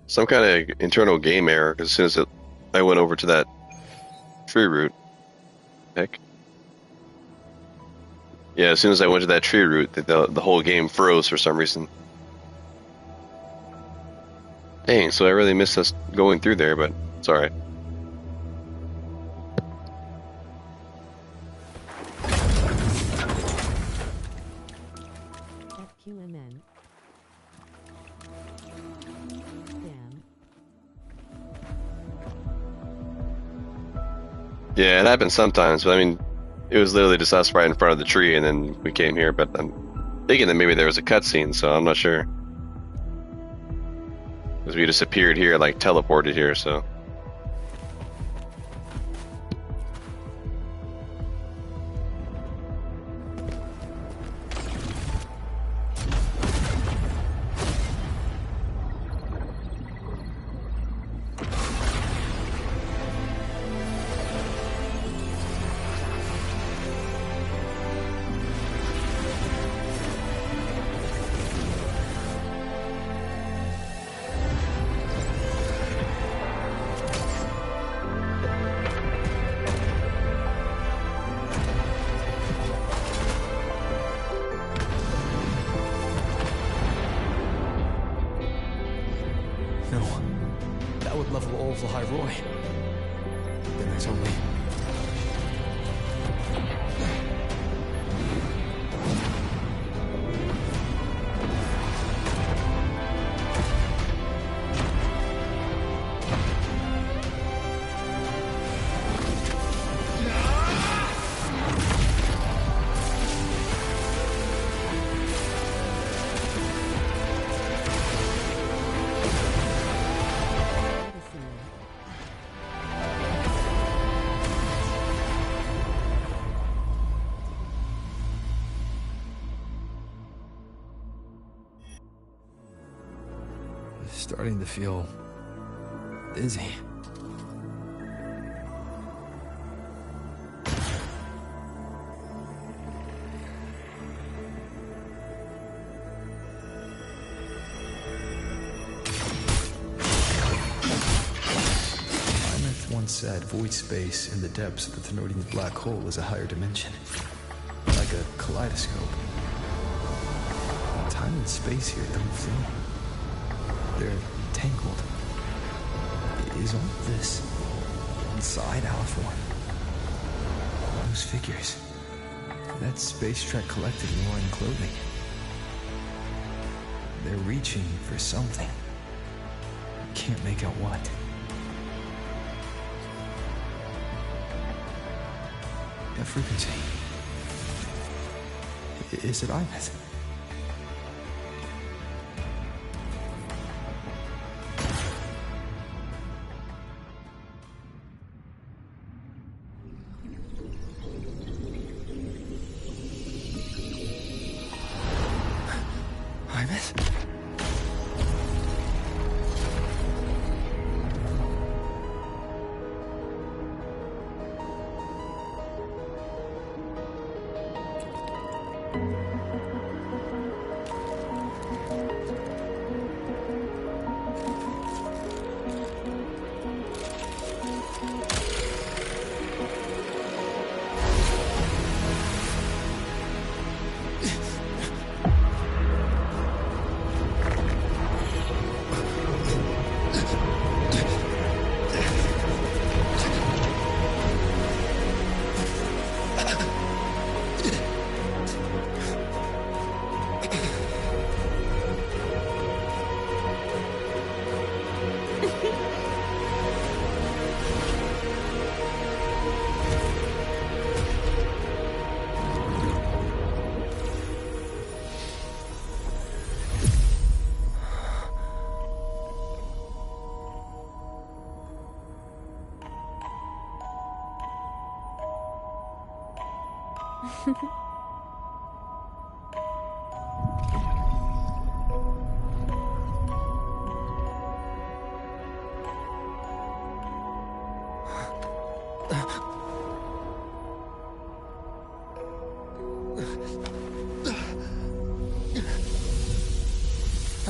Some kind of internal game error, because as soon as I went over to that tree root. Heck. Yeah, as soon as I went to that tree root, the whole game froze for some reason. Dang, so I really missed us going through there, but it's alright. FQMN. Damn. Yeah, it happens sometimes, but I mean, it was literally just us right in front of the tree, and then we came here, but I'm thinking that maybe there was a cutscene, so I'm not sure. Because we just appeared here, like teleported here, so. Starting to feel dizzy. Imeth once said void space in the depths of the Thenodian black hole is a higher dimension, like a kaleidoscope. Time and space here don't flow. They're tangled. Is all this inside our form? Those figures. That space trek collective in wearing clothing. They're reaching for something. Can't make out what. A frequency. Is it Imeth?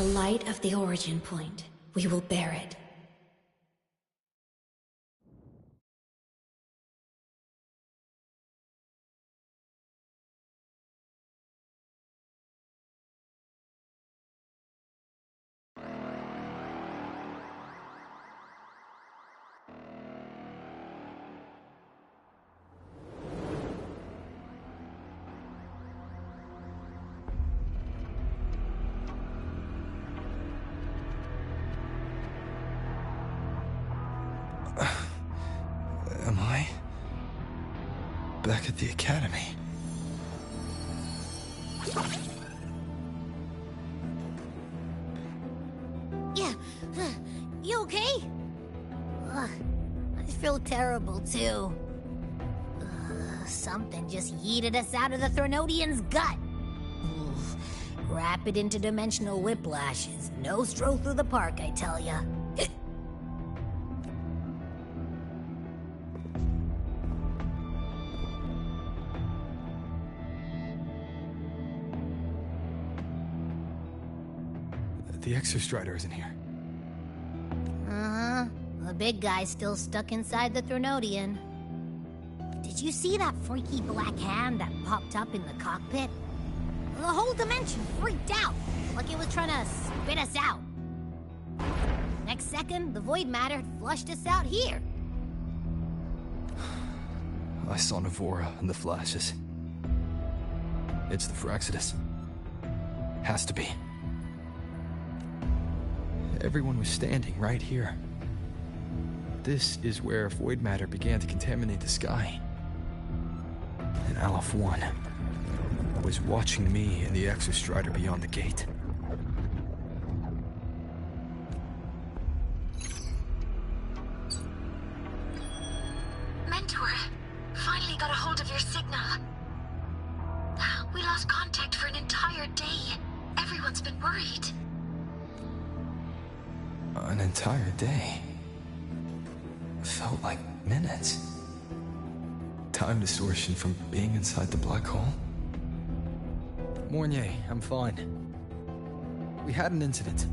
the light of the origin point, we will bear it. Am I back at the academy? Yeah, you okay? Ugh, I feel terrible too. Something just yeeted us out of the Threnodian's gut. Oof. Rapid interdimensional whiplashes. No stroll through the park, I tell ya. The Exostrider isn't here. Uh-huh. The big guy's still stuck inside the Threnodian. Did you see that freaky black hand that popped up in the cockpit? The whole dimension freaked out, like it was trying to spit us out. Next second, the void matter had flushed us out here. I saw Navora in the flashes. It's the Fraxidus. Has to be. Everyone was standing right here. This is where void matter began to contaminate the sky. And Aleph 1 was watching me and the Exostrider beyond the gate. Mentor, finally got a hold of your signal. We lost contact for an entire day. Everyone's been worried. An entire day. Felt like minutes. Time distortion from being inside the black hole. Mornier, I'm fine. We had an incident.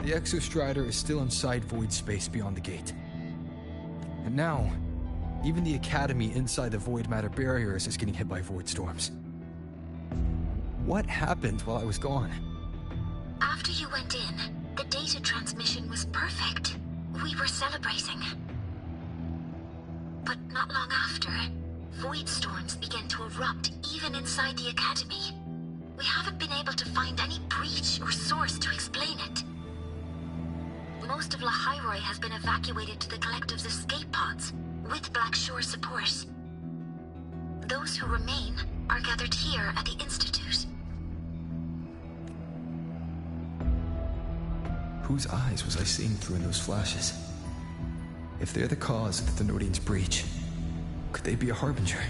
The Exostrider is still inside void space beyond the gate. And now, even the Academy inside the void matter barriers is getting hit by void storms. What happened while I was gone? After you went in, the data transmission was perfect. We were celebrating. But not long after, void storms began to erupt even inside the Academy. We haven't been able to find any breach or source to explain it. Most of Lahairoi has been evacuated to the Collective's escape pods, with Black Shore support. Those who remain are gathered here at the Institute. Whose eyes was I seeing through in those flashes? If they're the cause of the Thenodian's breach, could they be a harbinger?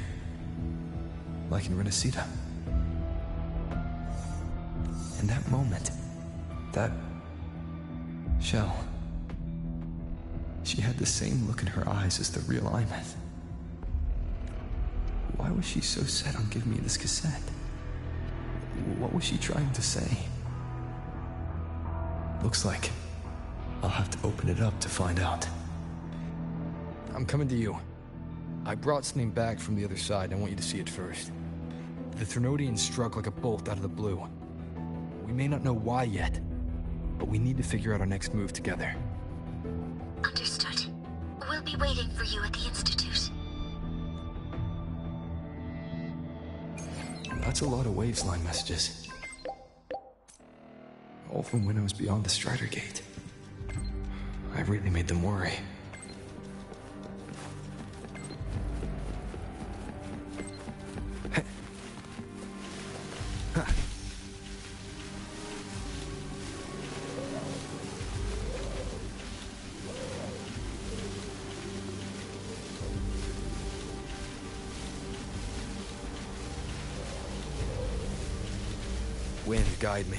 Like in Renacita? In that moment, that shell, she had the same look in her eyes as the real Imeth. Why was she so set on giving me this cassette? What was she trying to say? Looks like I'll have to open it up to find out. I'm coming to you. I brought something back from the other side, and I want you to see it first. The Threnodian struck like a bolt out of the blue. We may not know why yet, but we need to figure out our next move together. Understood. We'll be waiting for you at the Institute. That's a lot of waveline messages. All from when I was beyond the Strider Gate. I really made them worry. Wind, guide me.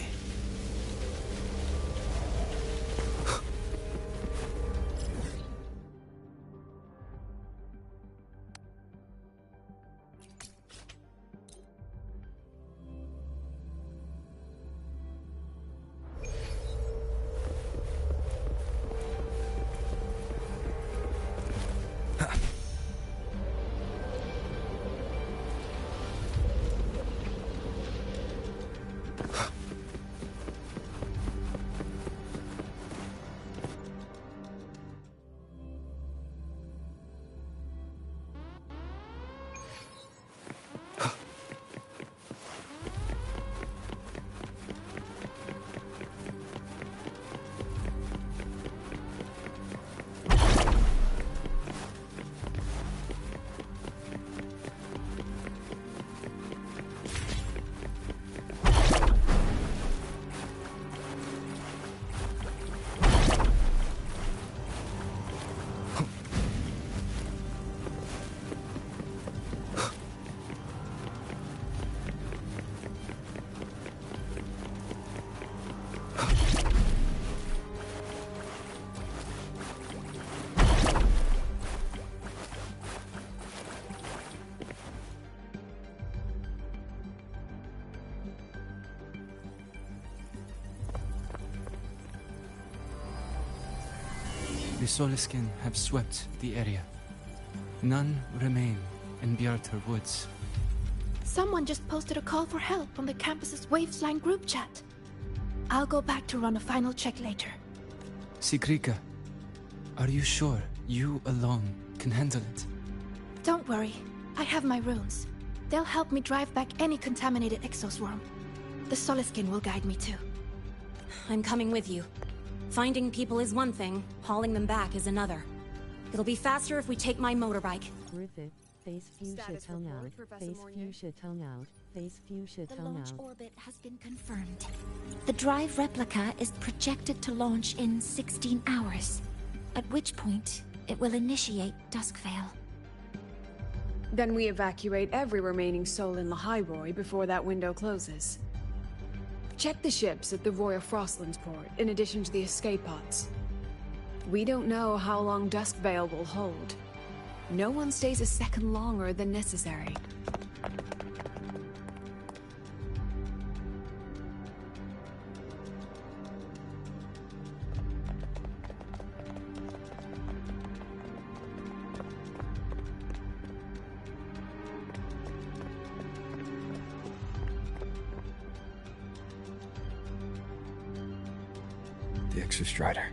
The Soliskin have swept the area. None remain in Bjartar Woods. Someone just posted a call for help on the campus's Wavesline group chat. I'll go back to run a final check later. Sigrika, are you sure you alone can handle it? Don't worry, I have my runes. They'll help me drive back any contaminated exoswarm. The Soliskin will guide me too. I'm coming with you. Finding people is one thing, hauling them back is another. It'll be faster if we take my motorbike. Griffith, face fuchsia tongue out, face fuchsia tongue out, face fuchsia The tongue launch out. orbit has been confirmed. The drive replica is projected to launch in 16 hours, at which point it will initiate Duskvale. Then we evacuate every remaining soul in Lahairoi before that window closes. Check the ships at the Royal Frostlands port, in addition to the escape pods. We don't know how long Duskvale will hold. No one stays a second longer than necessary. The Exostrider.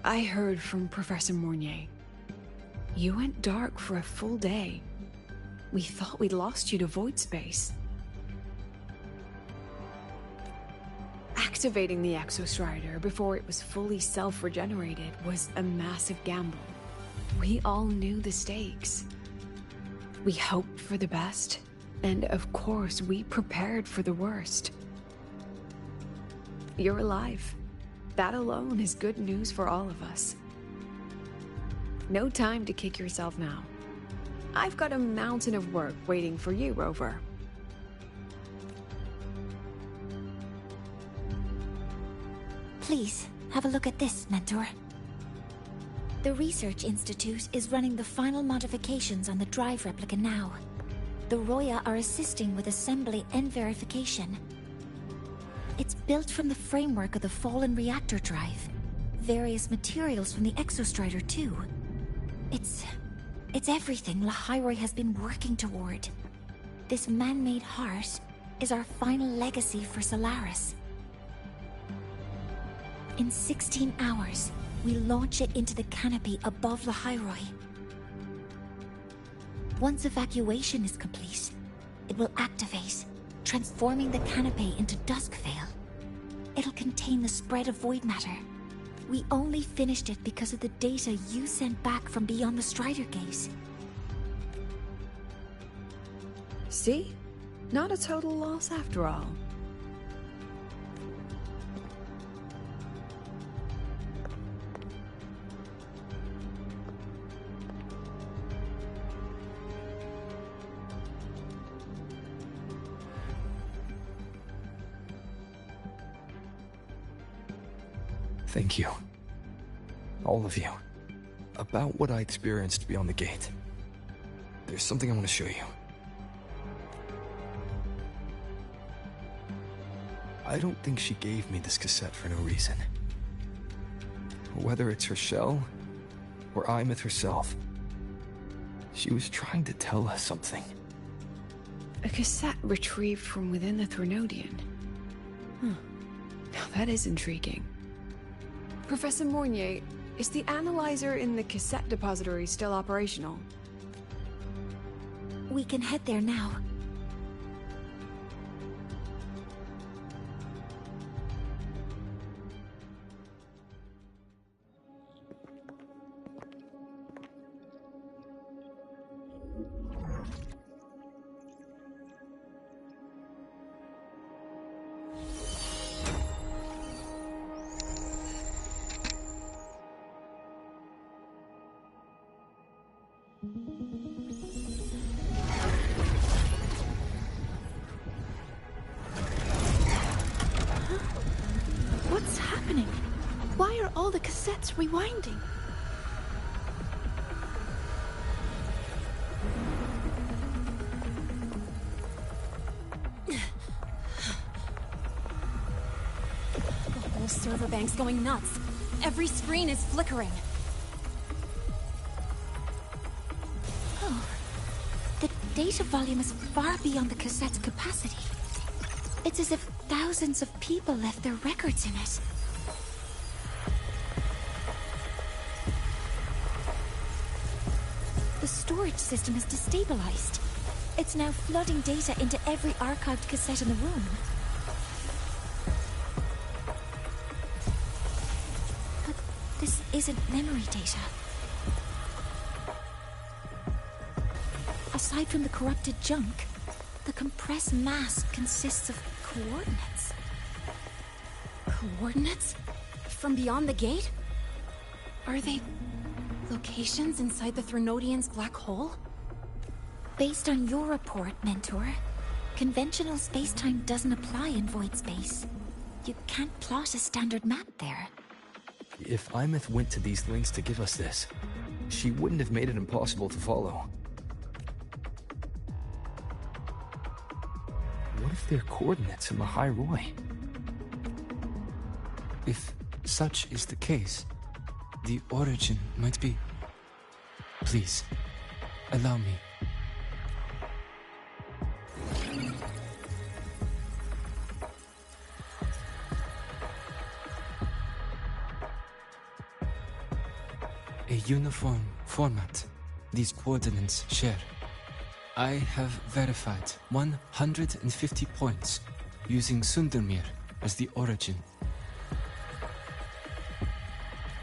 I heard from Professor Mornier. You went dark for a full day. We thought we'd lost you to void space. Activating the Exostrider before it was fully self-regenerated was a massive gamble. We all knew the stakes. We hoped for the best, and of course we prepared for the worst. You're alive. That alone is good news for all of us. No time to kick yourself now. I've got a mountain of work waiting for you, Rover. Please, have a look at this, Mentor. The Research Institute is running the final modifications on the drive replica now. The Roya are assisting with assembly and verification. It's built from the framework of the fallen reactor drive. Various materials from the Exostrider, too. It's everything Lahairoi has been working toward. This man-made heart is our final legacy for Solaris. In 16 hours, we launch it into the canopy above Lahairoi. Once evacuation is complete, it will activate, transforming the canopy into Duskvale. It'll contain the spread of void matter. We only finished it because of the data you sent back from beyond the Strider Gate. See? Not a total loss after all. Thank you. All of you. About what I experienced beyond the gate. There's something I want to show you. I don't think she gave me this cassette for no reason. Whether it's her shell, or Imeth herself, she was trying to tell us something. A cassette retrieved from within the Threnodian. Now that is intriguing. Professor Mornier, is the analyzer in the cassette depository still operational? We can head there now. What's happening? Why are all the cassettes rewinding? The whole server bank's going nuts. Every screen is flickering. Oh. The data volume is far beyond the cassette's capacity. It's as if thousands of people left their records in it. The storage system is destabilized. It's now flooding data into every archived cassette in the room. But this isn't memory data. Aside from the corrupted junk, the compressed mass consists of coordinates. Coordinates? From beyond the gate? Are they locations inside the Threnodian's black hole? Based on your report, Mentor, conventional space-time doesn't apply in void space. You can't plot a standard map there. If Imeth went to these links to give us this, she wouldn't have made it impossible to follow. What if they're coordinates in the High Roy? If such is the case, the origin might be... Please, allow me. A uniform format these coordinates share. I have verified 150 points using Sundermere as the origin.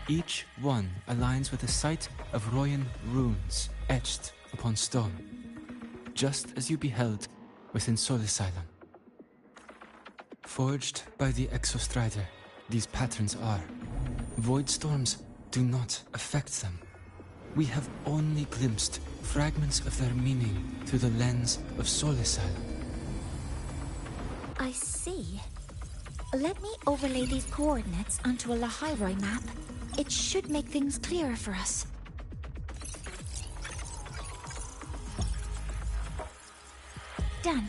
Each one aligns with a site of Royan runes etched upon stone, just as you beheld within Soul Asylum. Forged by the Exostrider, these patterns are. Void storms do not affect them. We have only glimpsed fragments of their meaning through the lens of Soul Asylum. I see. Let me overlay these coordinates onto a Lahairoi map. It should make things clearer for us. Done.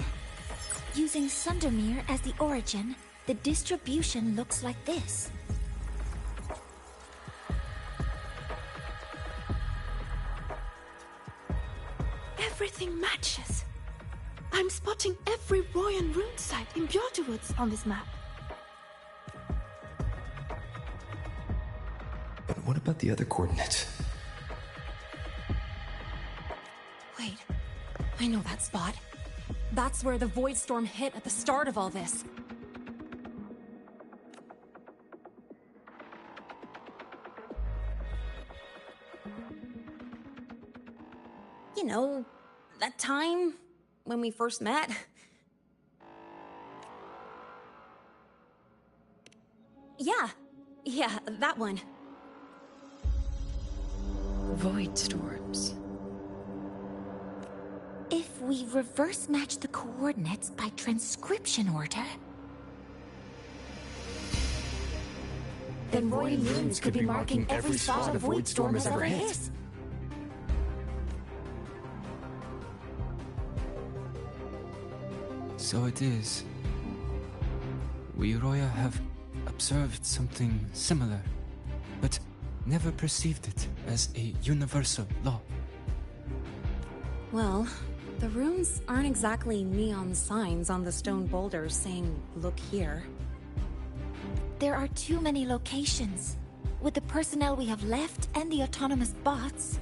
Using Sundermere as the origin, the distribution looks like this. Everything matches. I'm spotting every Royan rune site in Bjorterwoods on this map. But what about the other coordinates? Wait, I know that spot. That's where the void storm hit at the start of all this. You know, that time when we first met? Yeah, that one. Void storms. If we reverse match the coordinates by transcription order, then Royan runes could be marking every spot a void storm has ever hit. So it is. We Roya have observed something similar, but never perceived it as a universal law. Well, the runes aren't exactly neon signs on the stone boulders saying, "Look here." There are too many locations. With the personnel we have left and the autonomous bots.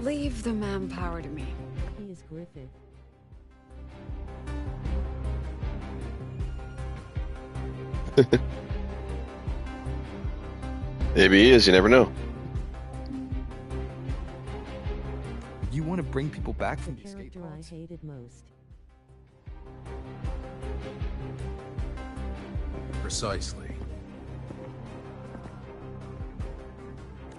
Leave the manpower to me. He is Griffith. Maybe he is, you never know. You want to bring people back from The the escape character I pods? hated most. Precisely.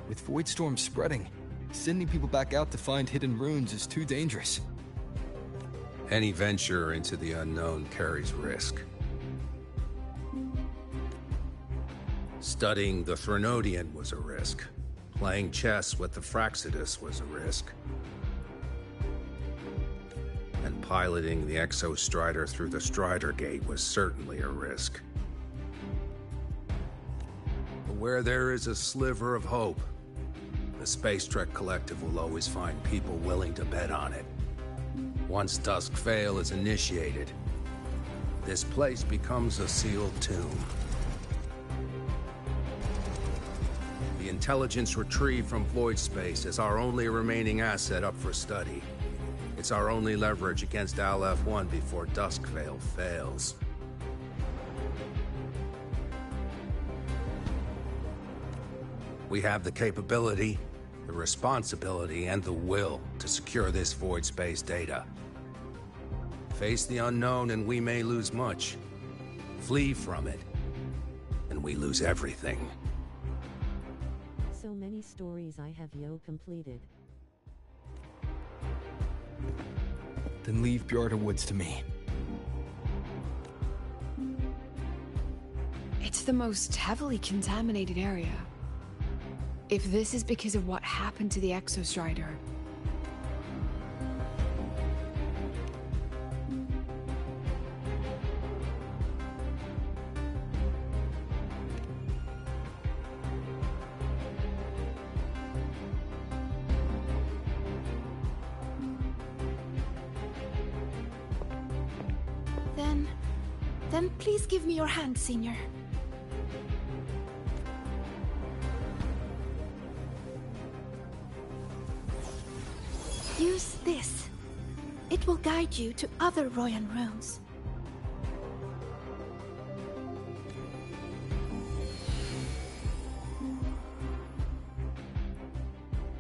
With void storms spreading, sending people back out to find hidden runes is too dangerous. Any venture into the unknown carries risk. Studying the Threnodian was a risk. Playing chess with the Fraxidus was a risk. And piloting the Exostrider through the Strider Gate was certainly a risk. But where there is a sliver of hope, the Space Trek Collective will always find people willing to bet on it. Once Dusk Vale is initiated, this place becomes a sealed tomb. The intelligence retrieved from void space is our only remaining asset up for study. It's our only leverage against Aleph-1 before Dusk Vale fails. We have the capability, the responsibility, and the will to secure this void space data. Face the unknown and we may lose much. Flee from it, and we lose everything. So many stories I have completed. Then leave Bjorda Woods to me. It's the most heavily contaminated area. If this is because of what happened to the Exostrider... Then please give me your hand, Senior. Use this. It will guide you to other Royan runes.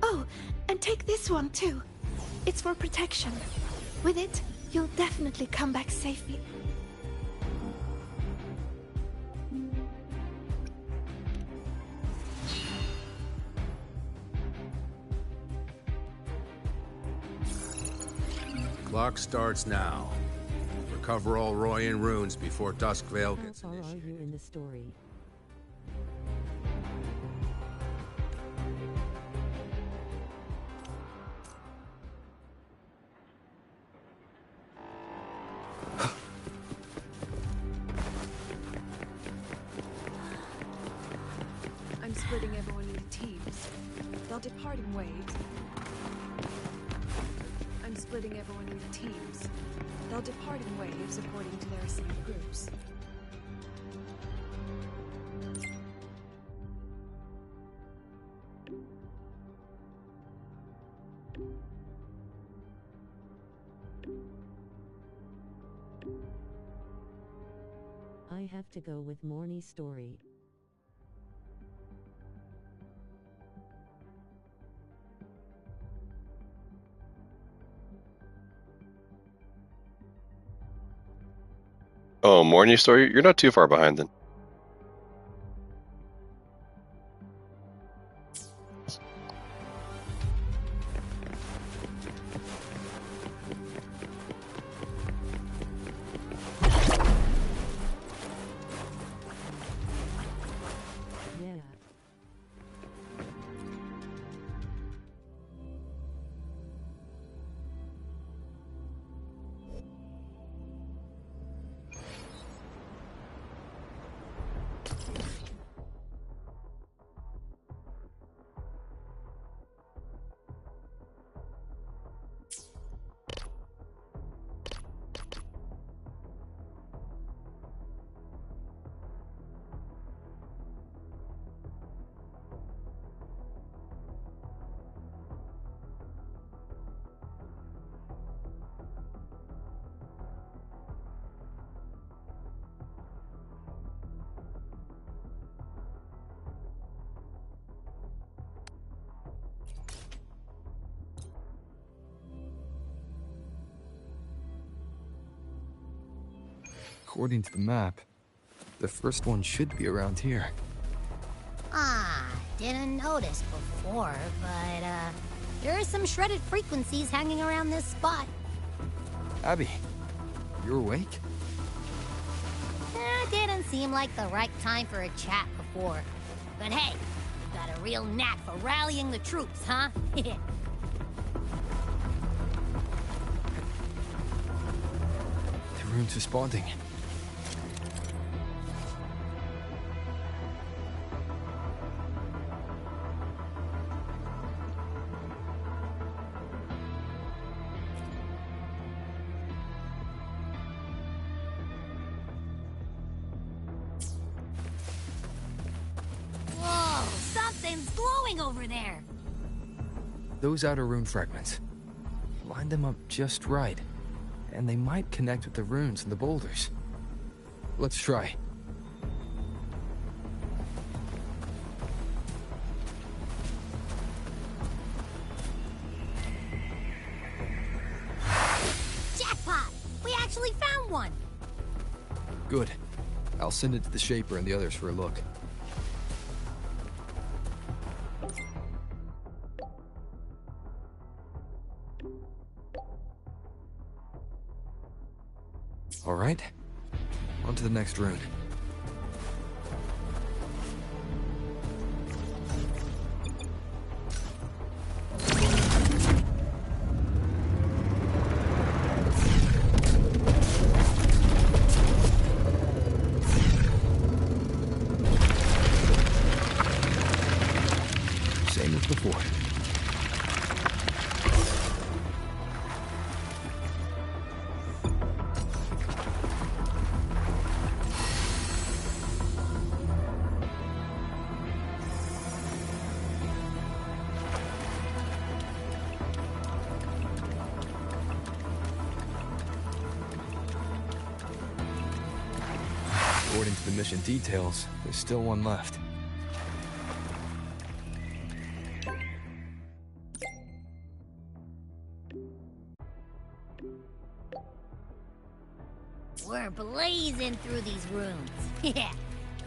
Oh, and take this one too. It's for protection. With it, you'll definitely come back safely. Clock starts now. Recover all Royan runes before Dusk Vale gets How far are you in the story? I'm splitting everyone into teams. They'll depart in waves. I'm splitting everyone into teams. They'll depart in waves according to their assigned groups. I have to go with Morny's story. Oh, Morning story? You're not too far behind then. Yeah. According to the map, the first one should be around here. Didn't notice before, but, there are some shredded frequencies hanging around this spot. Abby, you're awake? Didn't seem like the right time for a chat before. But hey, you got a real knack for rallying the troops, huh? The rune's responding. Whoa, something's glowing over there. Those outer rune fragments. Line them up just right, and they might connect with the runes and the boulders. Let's try. Jackpot! We actually found one! Good. I'll send it to the Shaper and the others for a look. All right. On to the next rune. Same as before. According to the mission details, there's still one left. We're blazing through these rooms. Yeah.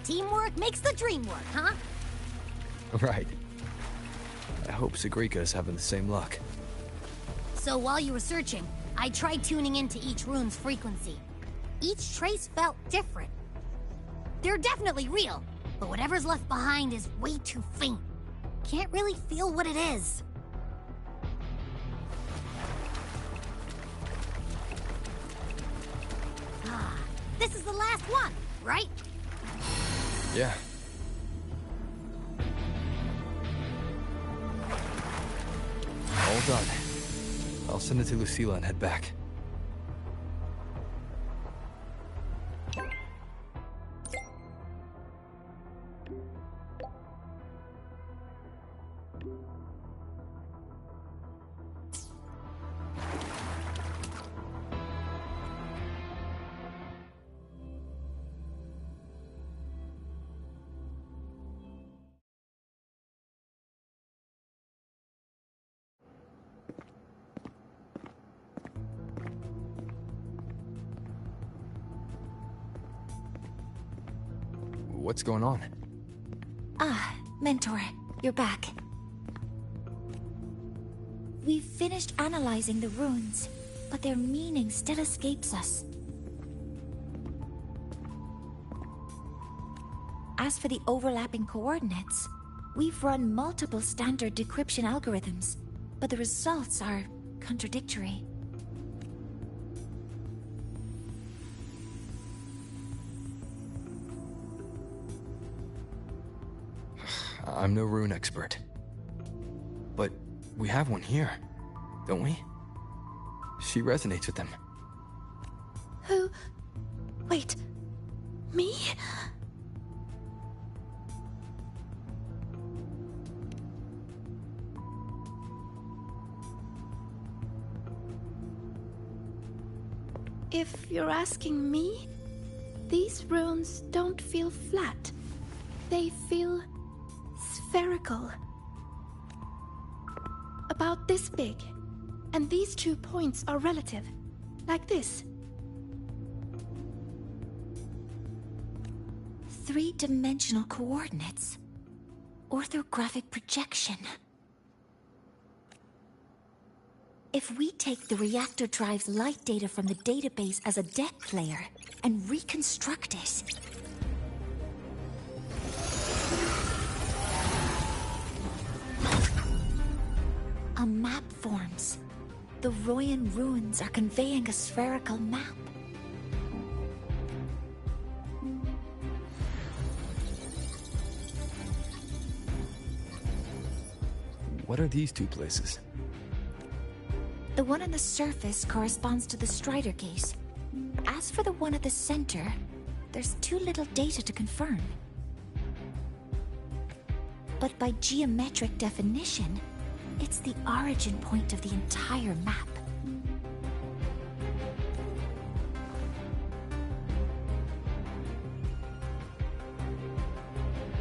Teamwork makes the dream work, huh? Right. I hope Sagrika's having the same luck. So while you were searching, I tried tuning into each rune's frequency. Each trace felt different. They're definitely real, but whatever's left behind is way too faint. Can't really feel what it is. Ah, this is the last one, right? Yeah. All done. I'll send it to Lucilla and head back. What's going on? Ah, Mentor, you're back. We've finished analyzing the runes, but their meaning still escapes us. As for the overlapping coordinates, we've run multiple standard decryption algorithms, but the results are contradictory. I'm no rune expert. But we have one here, don't we? She resonates with them. Who? Wait. Me? If you're asking me, these runes don't feel flat. They feel spherical. About this big. And these 2 points are relative. Like this. 3-dimensional coordinates. Orthographic projection. If we take the reactor drive's light data from the database as a deck player and reconstruct it, A map forms. The Royan ruins are conveying a spherical map. What are these two places? The one on the surface corresponds to the Strider Gate. As for the one at the center, there's too little data to confirm. But by geometric definition, it's the origin point of the entire map.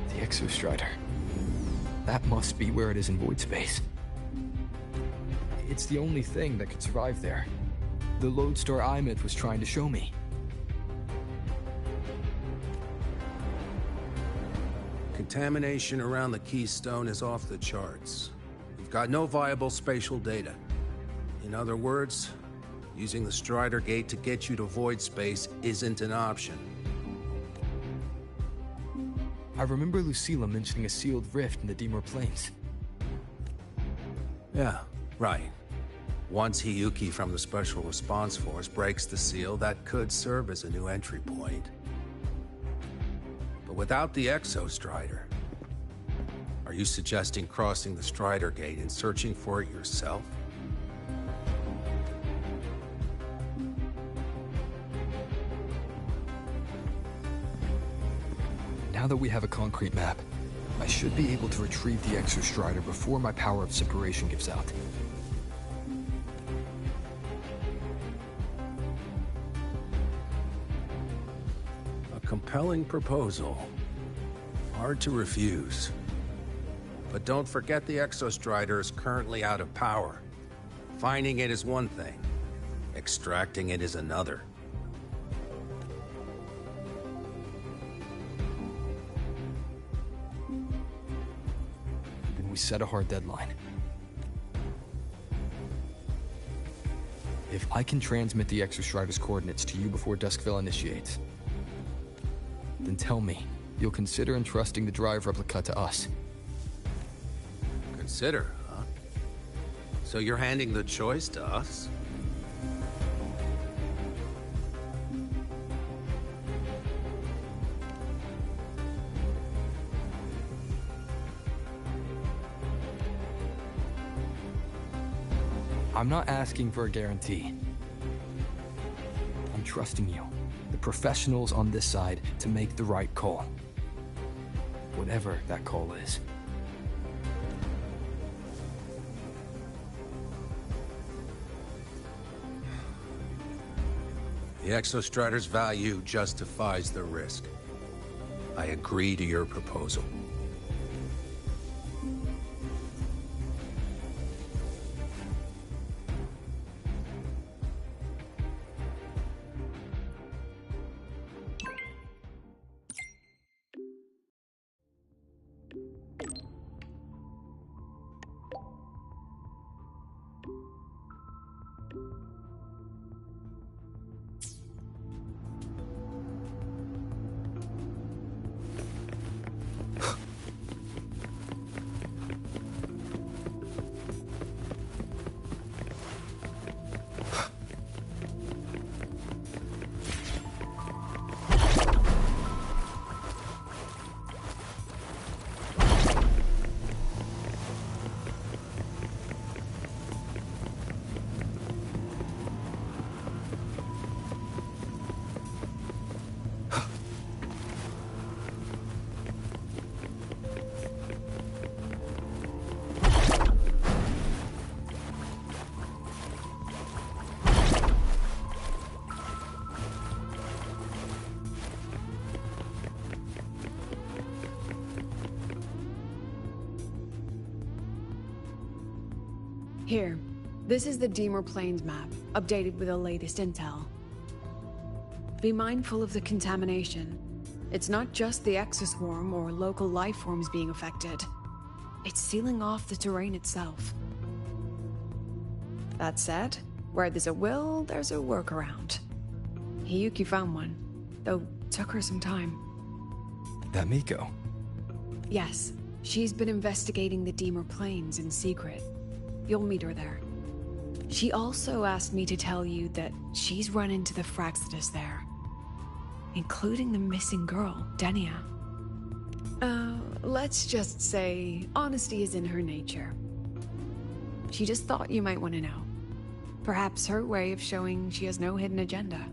The Exostrider. That must be where it is in void space. It's the only thing that could survive there. The lodestar Imid was trying to show me. Contamination around the keystone is off the charts. We've got no viable spatial data. In other words, using the Strider Gate to get you to void space isn't an option. I remember Lucilla mentioning a sealed rift in the Dimor Plains. Yeah, right. Once Hiyuki from the Special Response Force breaks the seal, that could serve as a new entry point. But without the Exostrider, are you suggesting crossing the Strider Gate and searching for it yourself? Now that we have a concrete map, I should be able to retrieve the Exostrider before my power of separation gives out. A compelling proposal. Hard to refuse. But don't forget the Exostrider is currently out of power. Finding it is one thing. Extracting it is another. Then we set a hard deadline. If I can transmit the Exostrider's coordinates to you before Duskville initiates, then tell me you'll consider entrusting the drive replica to us. Consider, huh? So you're handing the choice to us? I'm not asking for a guarantee. I'm trusting you, the professionals on this side, to make the right call. Whatever that call is. The Exostrider's value justifies the risk. I agree to your proposal. Here, this is the Dimor Plains map, updated with the latest intel. Be mindful of the contamination. It's not just the exoswarm or local life forms being affected. It's sealing off the terrain itself. That said, where there's a will, there's a workaround. Hiyuki found one, though took her some time. That Miko? Yes, she's been investigating the Dimor Plains in secret. You'll meet her there. She also asked me to tell you that she's run into the Fraxidus there, including the missing girl, Denia. Let's just say honesty is in her nature. She just thought you might want to know. Perhaps her way of showing she has no hidden agenda.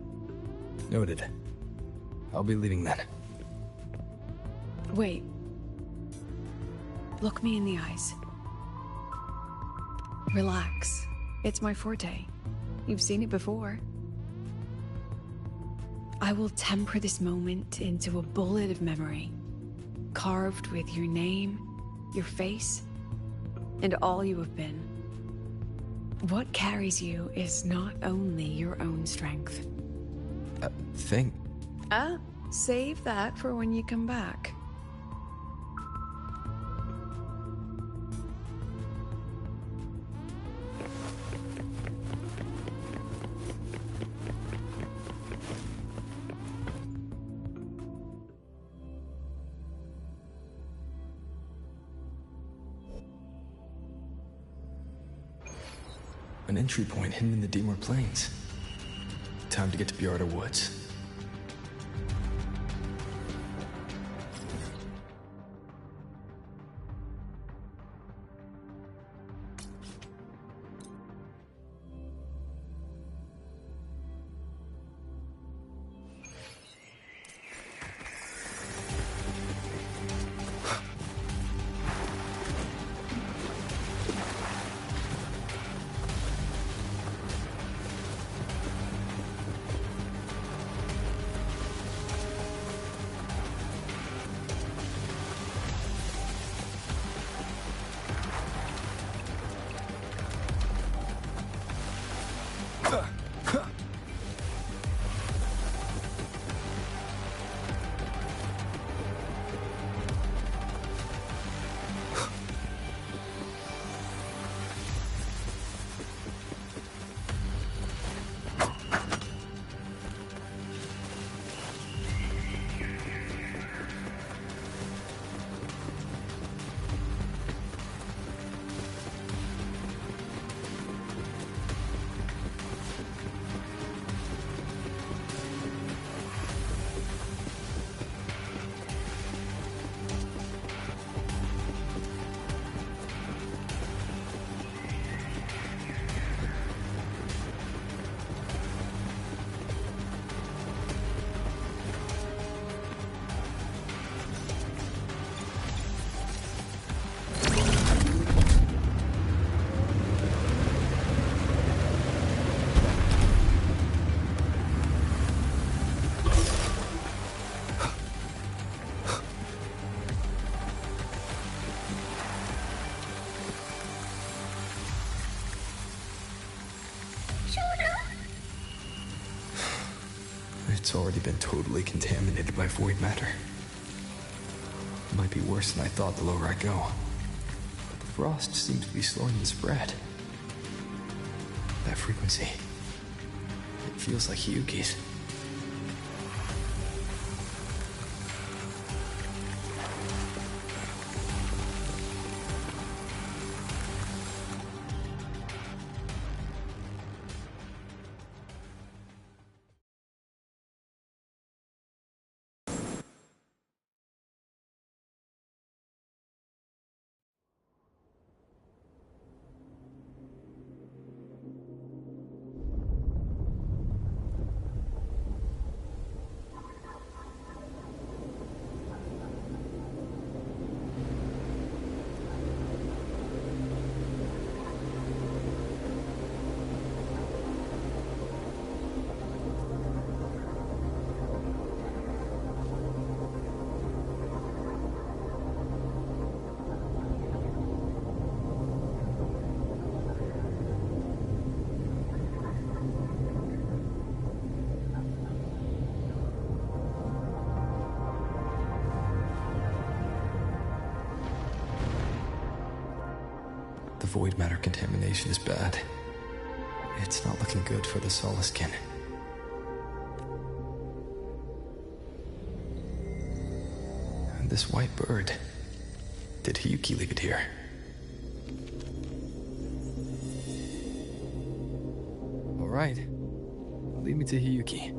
Noted. I'll be leaving then. Wait. Look me in the eyes. Relax. It's my forte. You've seen it before. I will temper this moment into a bullet of memory, carved with your name, your face, and all you have been. What carries you is not only your own strength. Thing? Save that for when you come back. An entry point hidden in the Deemor Plains. Time to get to Bjarda Woods. It's already been totally contaminated by void matter. It might be worse than I thought the lower I go. But the frost seems to be slowing the spread. That frequency. It feels like Hyuki's. The void matter contamination is bad. It's not looking good for the Solaskin. And this white bird. Did Hyuki leave it here? right. Lead me to Hiyuki.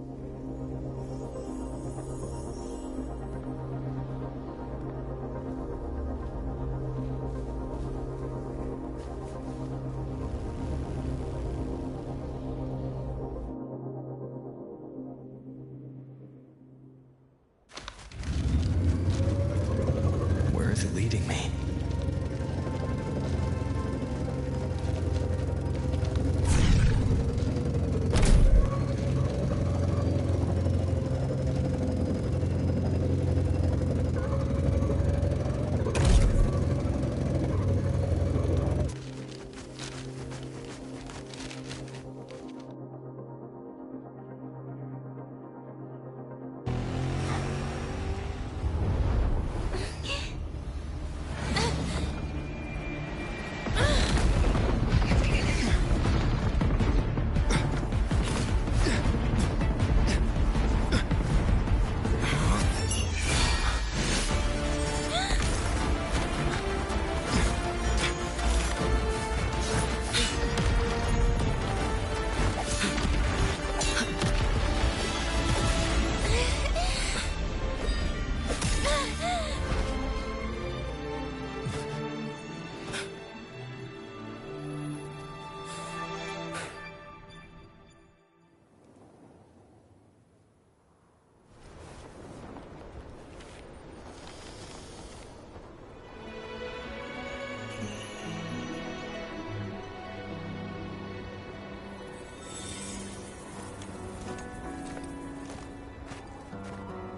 Where is it leading me?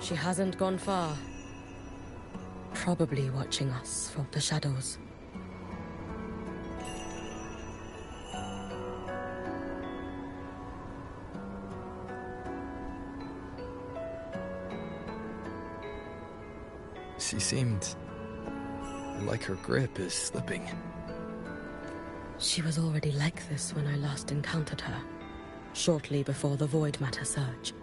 She hasn't gone far. Probably watching us from the shadows. She seemed like her grip is slipping. She was already like this when I last encountered her, shortly before the Void Matter surge.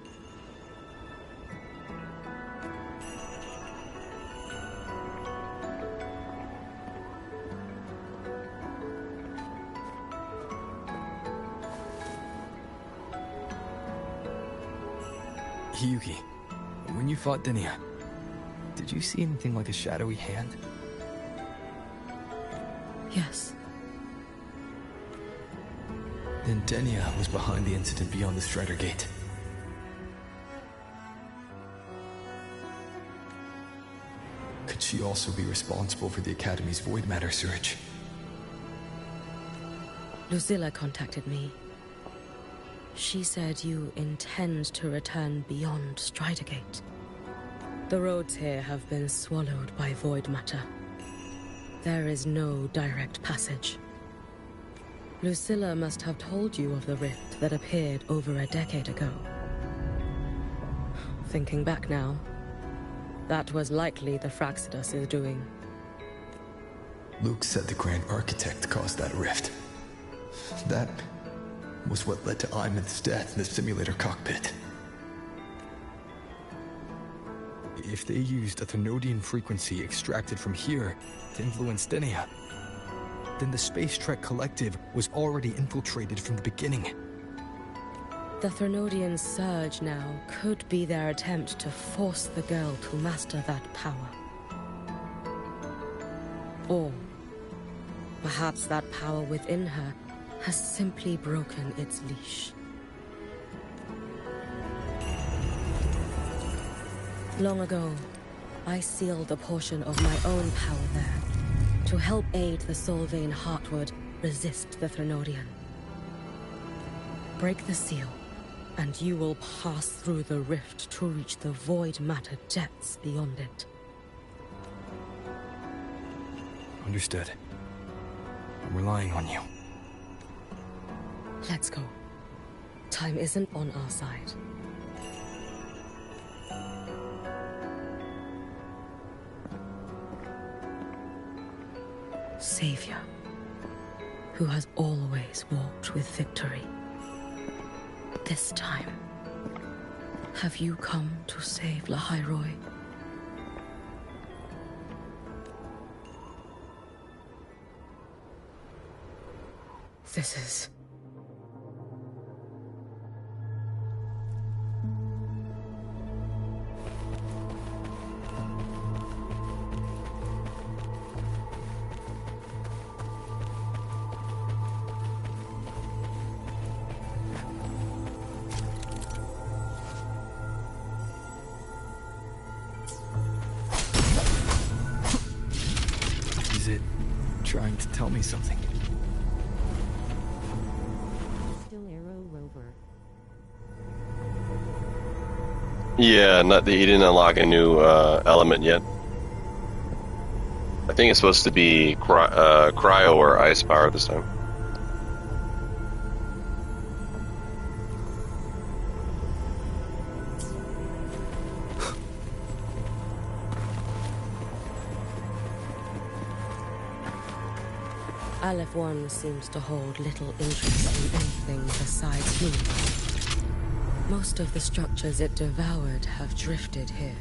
Hiyuki, when you fought Denia, did you see anything like a shadowy hand? Yes. Then Denia was behind the incident beyond the Strider Gate. Could she also be responsible for the Academy's Void Matter surge? Lucilla contacted me. She said you intend to return beyond Strider Gate. The roads here have been swallowed by Void Matter. There is no direct passage. Lucilla must have told you of the rift that appeared over a decade ago. Thinking back now, that was likely the Fraxidus' doing. Luke said the Grand Architect caused that rift. That was what led to Iman's death in the simulator cockpit. If they used a Thenodian frequency extracted from here to influence Denia, then the Space Trek Collective was already infiltrated from the beginning. The Thenodian surge now could be their attempt to force the girl to master that power. Or perhaps that power within her has simply broken its leash. Long ago, I sealed a portion of my own power there to help aid the Solvane Heartwood resist the Thenodian. Break the seal, and you will pass through the rift to reach the Void Matter depths beyond it. Understood. I'm relying on you. Let's go. Time isn't on our side. Savior, who has always walked with victory. This time, have you come to save Lahairoi? This is Is it trying to tell me something? Still Arrow Rover. Yeah, he didn't unlock a new element yet. I think it's supposed to be cryo or ice power this time. Aleph 1 seems to hold little interest in anything besides humans. Most of the structures it devoured have drifted here.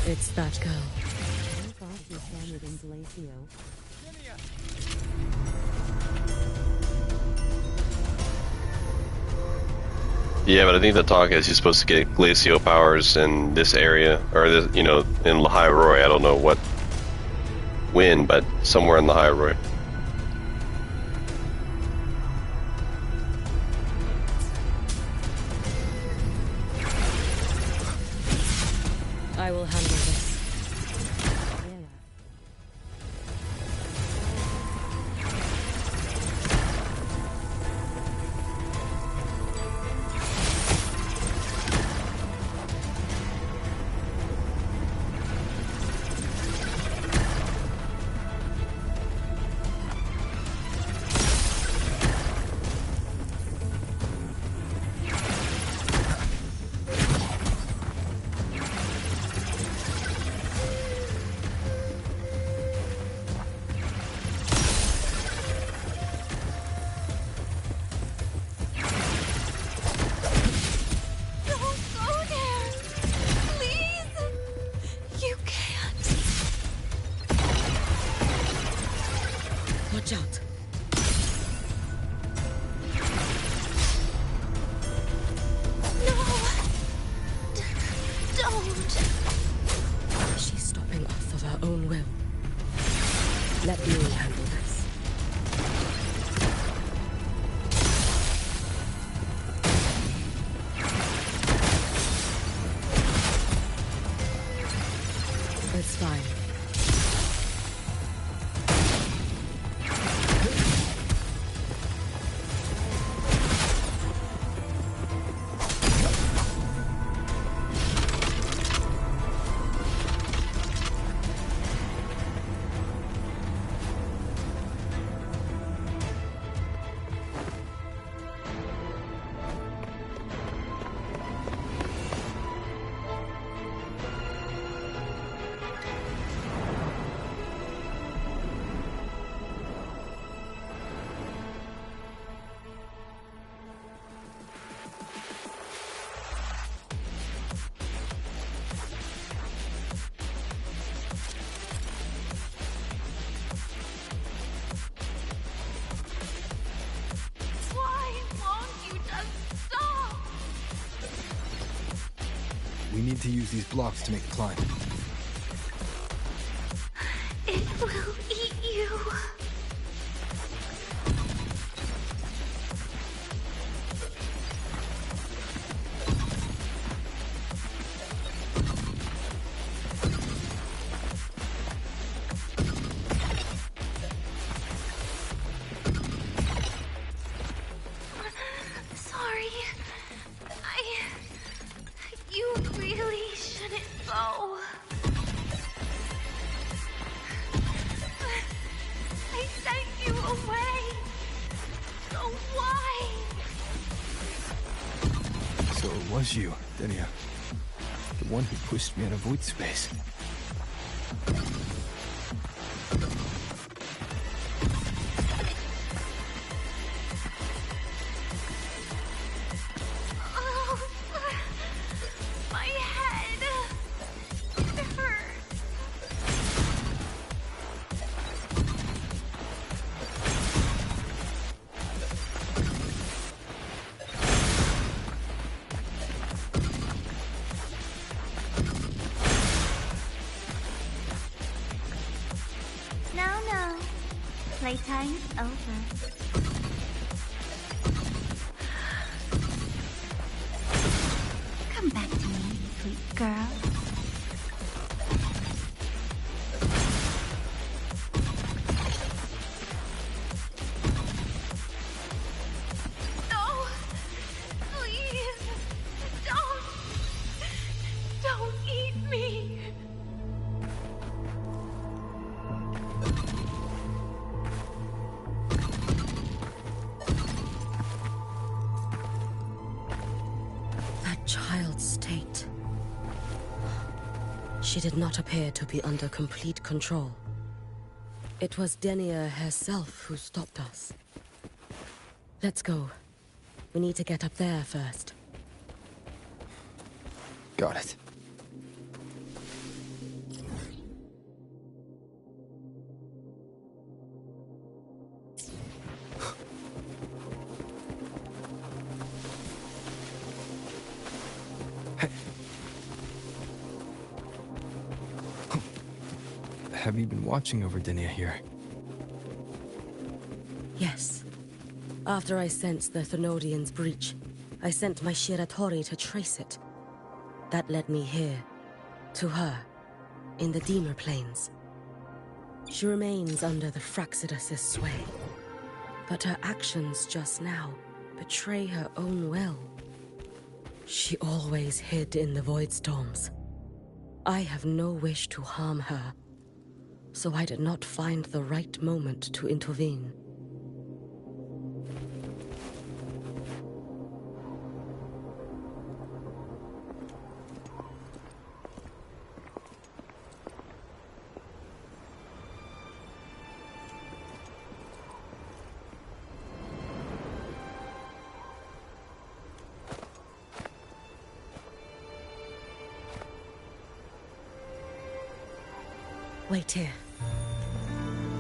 It's that girl. I thought you found it in Glacio. Yeah, but I think the talk is you're supposed to get glacial powers in this area, or this, you know, in Lehigh Roy. I don't know what when, but somewhere in Lehigh Roy. I will handle this. Watch out. Don't! She's stopping off of her own will. Let me handle this. It's fine. We need to use these blocks to make the climb. It will eat you. Sorry. You really shouldn't go. I sent you away. So why? So it was you, Denia. The one who pushed me out of void space. Oh, my head. It hurts. No. Playtime's over. girl. No! Please! Don't eat me! That child's state. She did not appear to be under complete control. It was Denia herself who stopped us. Let's go. We need to get up there first. Got it. Have you been watching over Denia here? Yes. After I sensed the Thenodian's breach, I sent my Shiratori to trace it. That led me here, to her, in the Deemer Plains. She remains under the Fraxidus' sway, but her actions just now betray her own will. She always hid in the Void Storms. I have no wish to harm her, so I did not find the right moment to intervene. Wait here.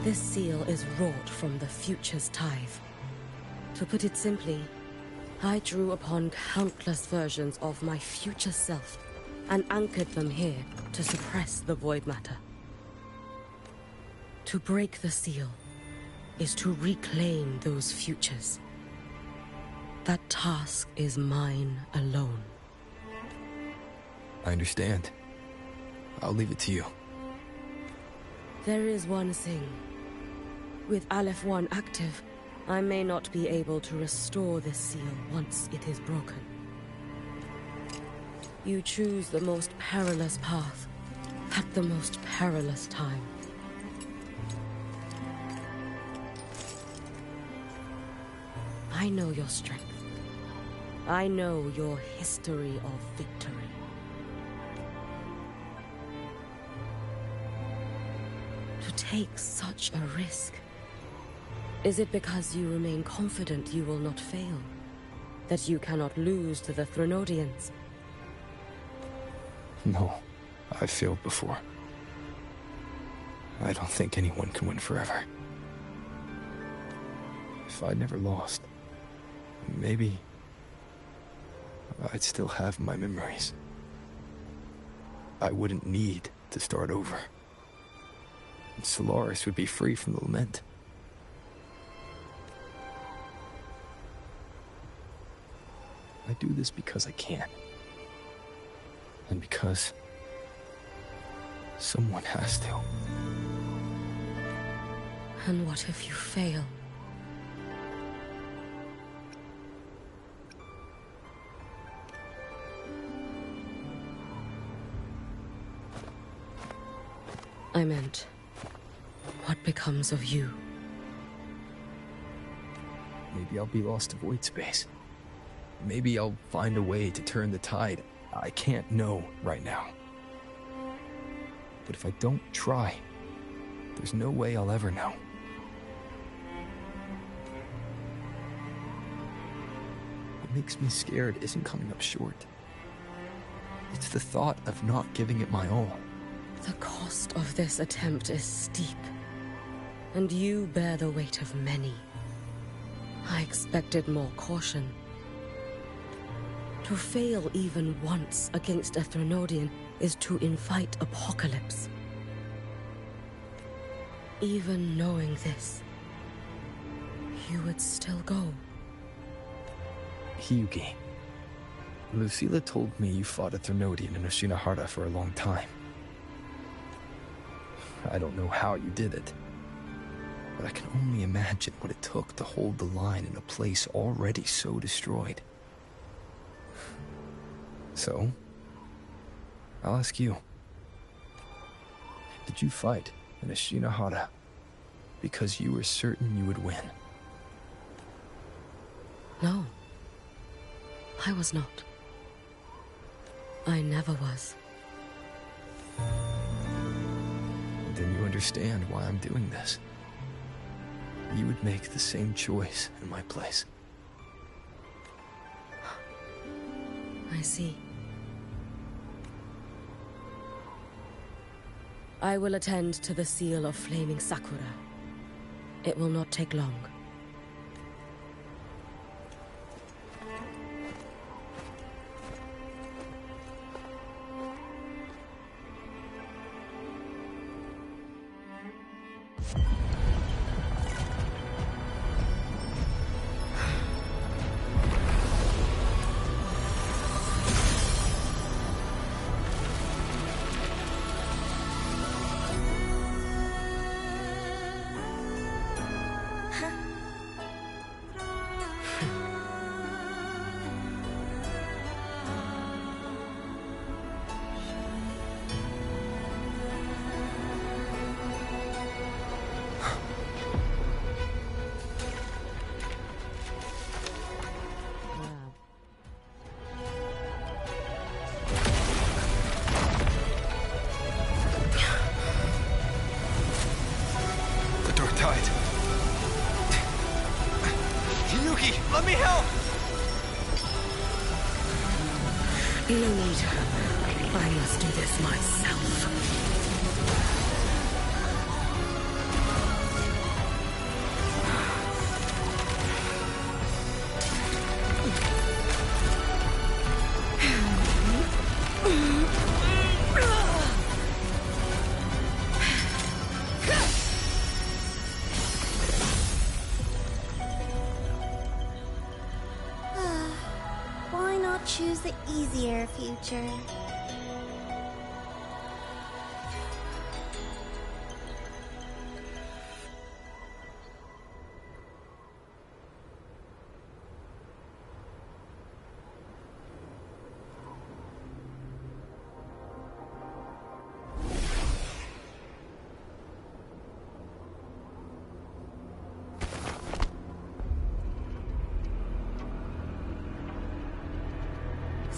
This seal is wrought from the future's tithe. To put it simply, I drew upon countless versions of my future self and anchored them here to suppress the void matter. To break the seal is to reclaim those futures. That task is mine alone. I understand. I'll leave it to you. There is one thing. With Aleph 1 active, I may not be able to restore this seal once it is broken. You choose the most perilous path at the most perilous time. I know your strength. I know your history of victory. To take such a risk. Is it because you remain confident you will not fail? That you cannot lose to the Thenodians? No, I've failed before. I don't think anyone can win forever. If I'd never lost, maybe I'd still have my memories. I wouldn't need to start over. And Solaris would be free from the lament. I do this because I can. And because someone has to. And what if you fail? I meant, what becomes of you? Maybe I'll be lost to void space. Maybe I'll find a way to turn the tide. I can't know right now. But if I don't try, there's no way I'll ever know. What makes me scared isn't coming up short. It's the thought of not giving it my all. The cost of this attempt is steep, and you bear the weight of many. I expected more caution. To fail even once against a Thenodian is to invite apocalypse. Even knowing this, you would still go. Hyugi, Lucilla told me you fought a Thermodian in Oshinahara for a long time. I don't know how you did it, but I can only imagine what it took to hold the line in a place already so destroyed. So, I'll ask you. Did you fight in Oshinahara because you were certain you would win? No. I was not. I never was. Then you understand why I'm doing this. You would make the same choice in my place. I see. I will attend to the seal of Flaming Sakura. It will not take long. Let me help! No need. I must do this myself. Why not choose the easier future?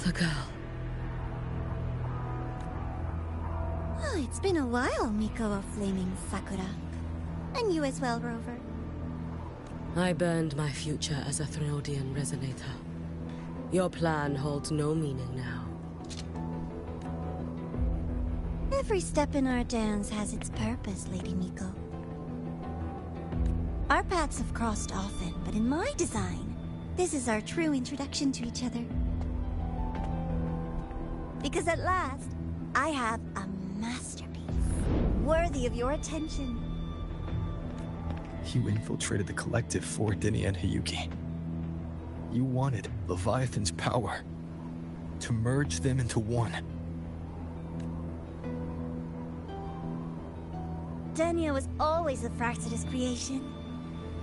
The girl. Oh, it's been a while, Miko of Flaming Sakura. And you as well, Rover. I burned my future as a Thermodian resonator. Your plan holds no meaning now. Every step in our dance has its purpose, Lady Miko. Our paths have crossed often, but in my design, this is our true introduction to each other. Because at last, I have a masterpiece, worthy of your attention. You infiltrated the collective for Dini and Hiyuki. You wanted Leviathan's power to merge them into one. Denia was always a Fraxidus creation.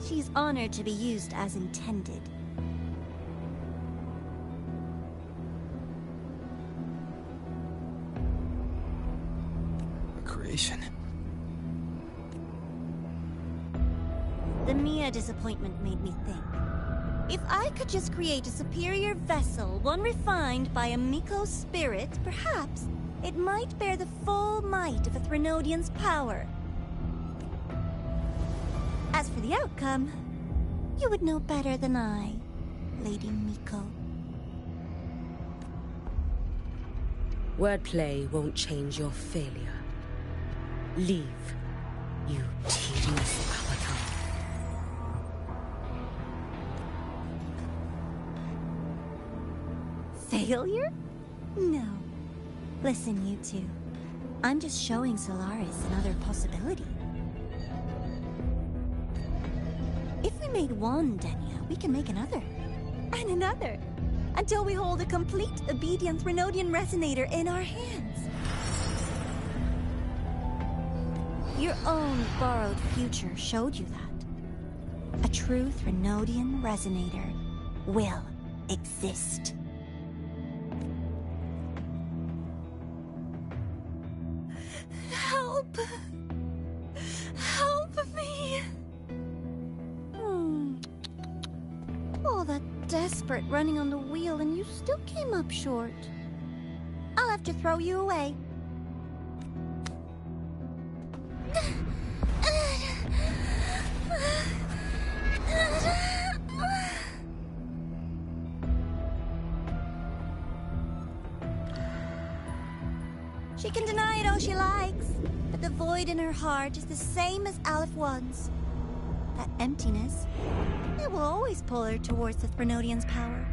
She's honored to be used as intended. The Mia disappointment made me think. If I could just create a superior vessel, one refined by a Miko spirit, perhaps it might bear the full might of a Thermodian's power. As for the outcome, you would know better than I, Lady Miko. Wordplay won't change your failure. Leave, you tedious avatar. Failure? No. Listen, you two. I'm just showing Solaris another possibility. If we made one Denia, we can make another. And another. until we hold a complete obedient Threnodian resonator in our hands. Your own borrowed future showed you that. A true Threnodian resonator will exist. Help! Help me! All that desperate running on the wheel and you still came up short. I'll have to throw you away. She can deny it all she likes, but the void in her heart is the same as Aleph One's. That emptiness, it will always pull her towards the Threnodian's power.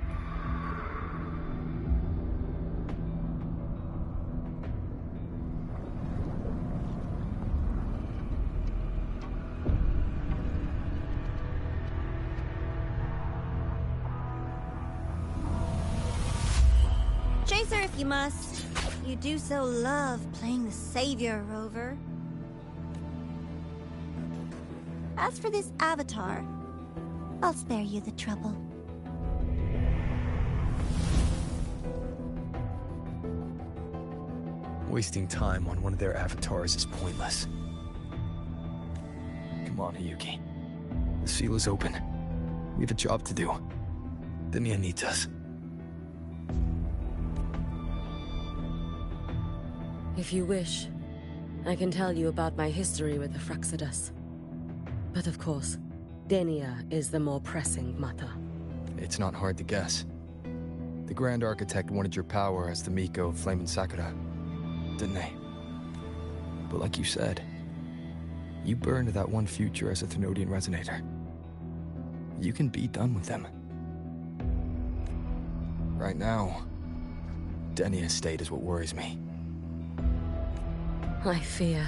Chase her if you must. You do so love playing the savior, Rover. As for this avatar, I'll spare you the trouble. Wasting time on one of their avatars is pointless. Come on, Hiyuki. The seal is open. We have a job to do. Demia needs us. If you wish, I can tell you about my history with the Fraxidus. But of course, Denia is the more pressing matter. It's not hard to guess. The Grand Architect wanted your power as the Miko of Flame and Sakura, didn't they? But like you said, you burned that one future as a Thenodian resonator. You can be done with them. Right now, Denia's state is what worries me. I fear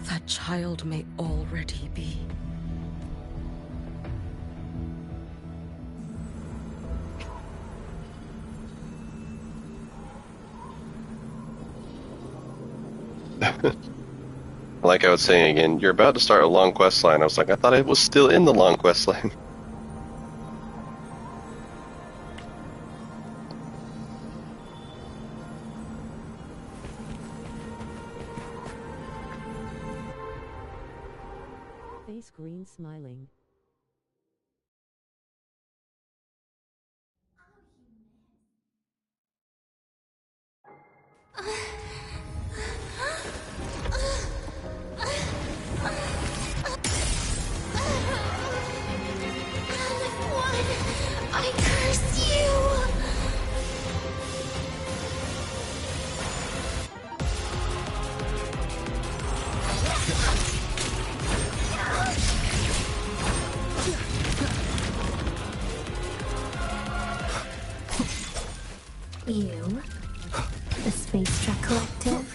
that child may already be. Like I was saying again, you're about to start a long quest line. I was like, I thought it was still in the long quest line. Face green smiling. I curse you! You, the Space Truck Collective,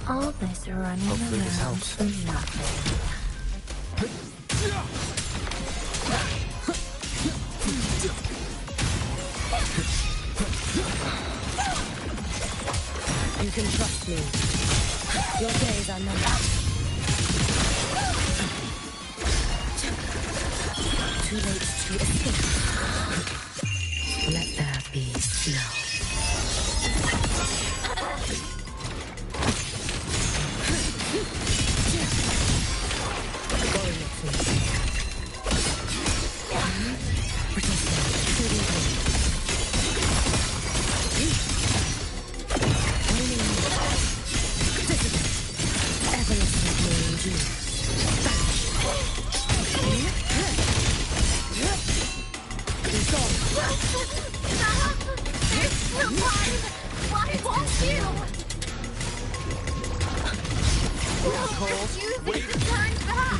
all this running Hopefully around this helps. for nothing. You can trust me. Your days are numbered. Too late to escape. Let there be snow. Go with me. Why won't you? Wait. Turn back.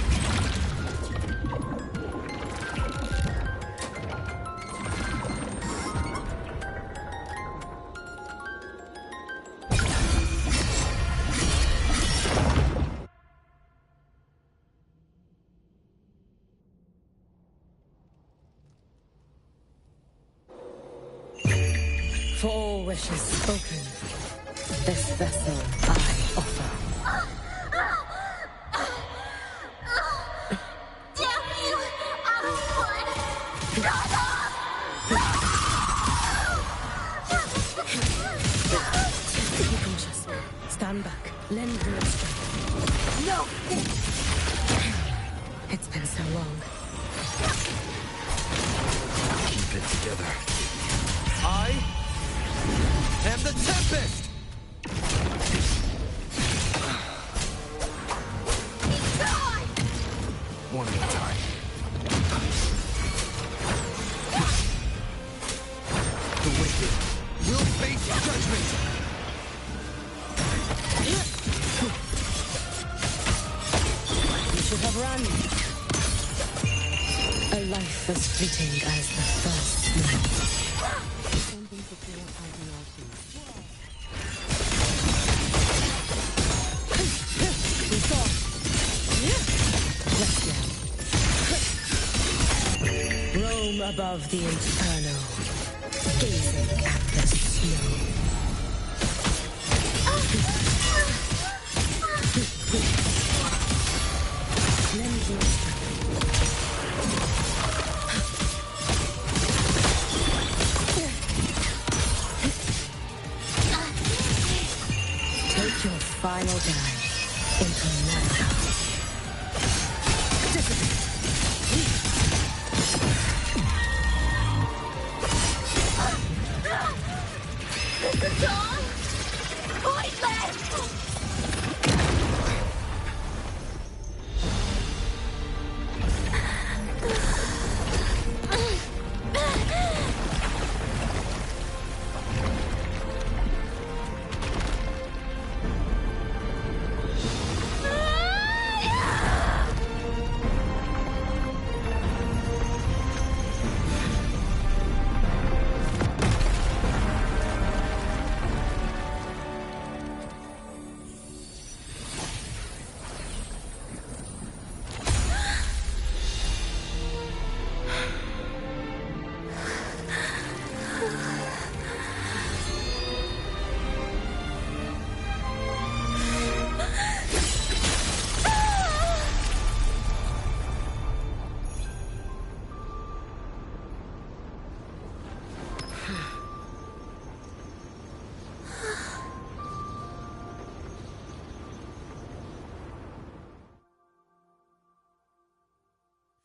For all wishes spoken, this vessel I offer. Damn you! Outward! Shut up! Be cautious. Stand back. Lend me your strength. No! It's been so long. Keep it together. I am the Tempest! One at a time. The wicked will face judgment! You should have run. A life as fleeting as the first night. Sending secure ideology. We saw. Rest now. Roam above the inferno, gazing at the snow. Lend me your strength. Take your final dive into madhouse. Dissipate. This is all pointless!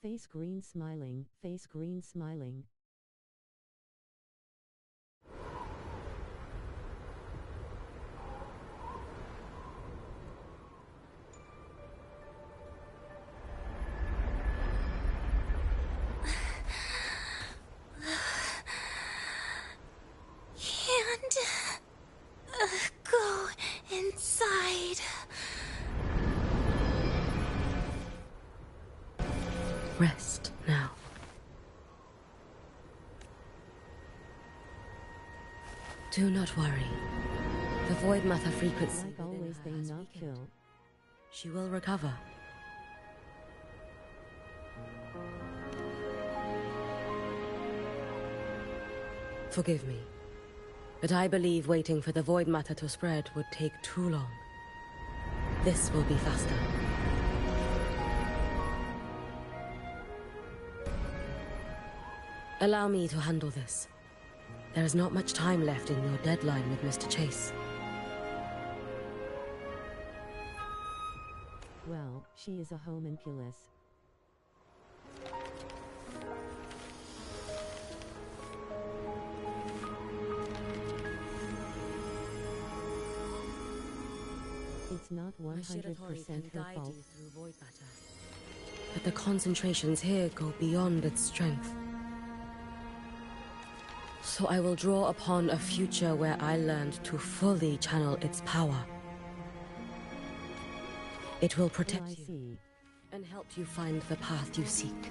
Face green smiling, face green smiling. Can't go inside. Rest now. Do not worry. The Void Matter frequency Like always, they has not weakened. kill. She will recover. Forgive me, but I believe waiting for the Void Matter to spread would take too long. This will be faster. Allow me to handle this. There is not much time left in your deadline with Mr. Chase. Well, she is a homunculus. It's not 100% her fault. But the concentrations here go beyond its strength. So I will draw upon a future where I learned to fully channel its power. It will protect you and help you find the path you seek.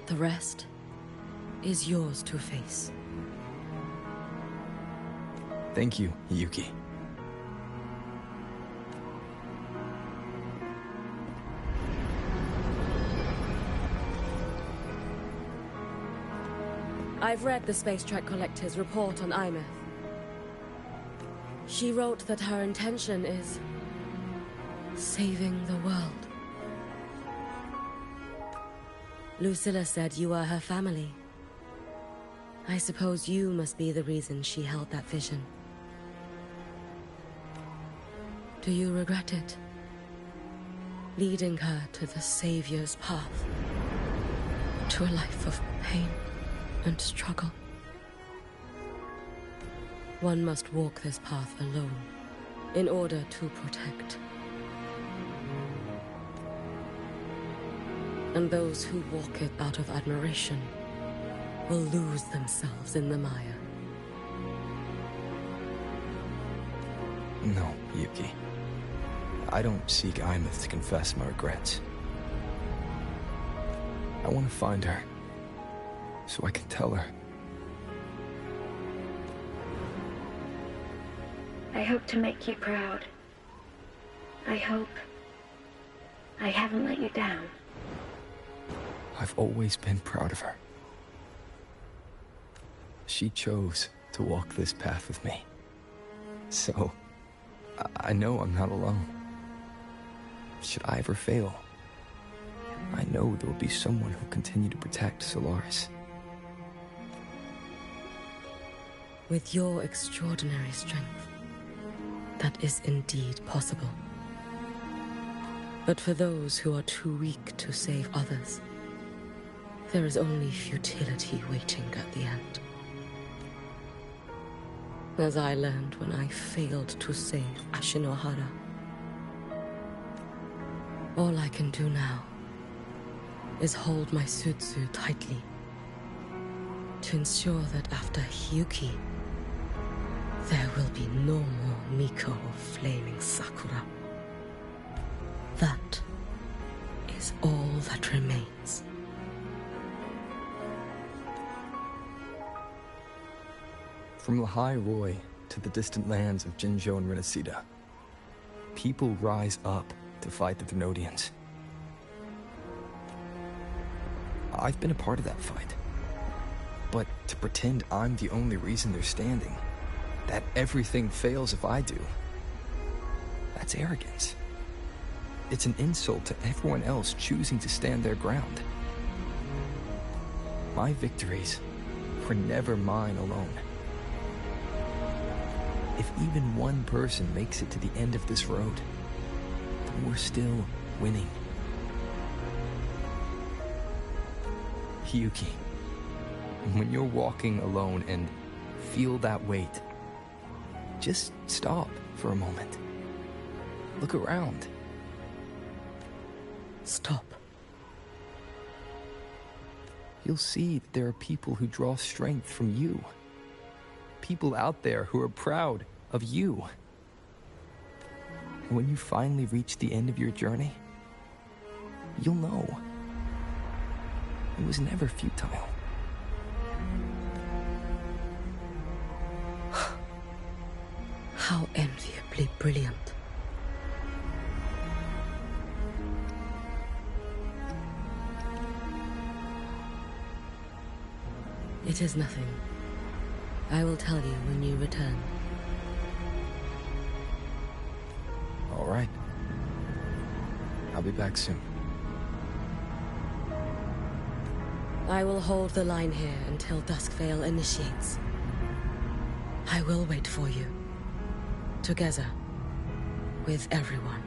The rest is yours to face. Thank you, Yuki. I've read the Space Trek Collective's report on Imeth. She wrote that her intention is saving the world. Lucilla said you are her family. I suppose you must be the reason she held that vision. Do you regret it? Leading her to the Savior's path, to a life of pain and struggle. One must walk this path alone, in order to protect. And those who walk it out of admiration will lose themselves in the mire. No, Yuki. I don't seek Imeth to confess my regrets. I want to find her, so I can tell her. I hope to make you proud. I hope I haven't let you down. I've always been proud of her. She chose to walk this path with me. So, I know I'm not alone. Should I ever fail, I know there will be someone who'll continue to protect Solaris. With your extraordinary strength, that is indeed possible. But for those who are too weak to save others, there is only futility waiting at the end. As I learned when I failed to save Ashinohara. All I can do now is hold my Sutsu tightly to ensure that after Hyuki, there will be no more Miko or flaming Sakura. That is all that remains. From Lehigh Roy to the distant lands of Jinzhou and Renacida, people rise up to fight the Thrunodians. I've been a part of that fight. But to pretend I'm the only reason they're standing, that everything fails if I do, that's arrogance. It's an insult to everyone else choosing to stand their ground. My victories were never mine alone. If even one person makes it to the end of this road, then we're still winning. Hyuki, when you're walking alone and feel that weight, just stop for a moment. Look around. Stop. You'll see that there are people who draw strength from you. People out there who are proud of you. And when you finally reach the end of your journey, you'll know it was never futile. How enviably brilliant. It is nothing. I will tell you when you return. All right. I'll be back soon. I will hold the line here until Duskvale initiates. I will wait for you. Together. With everyone.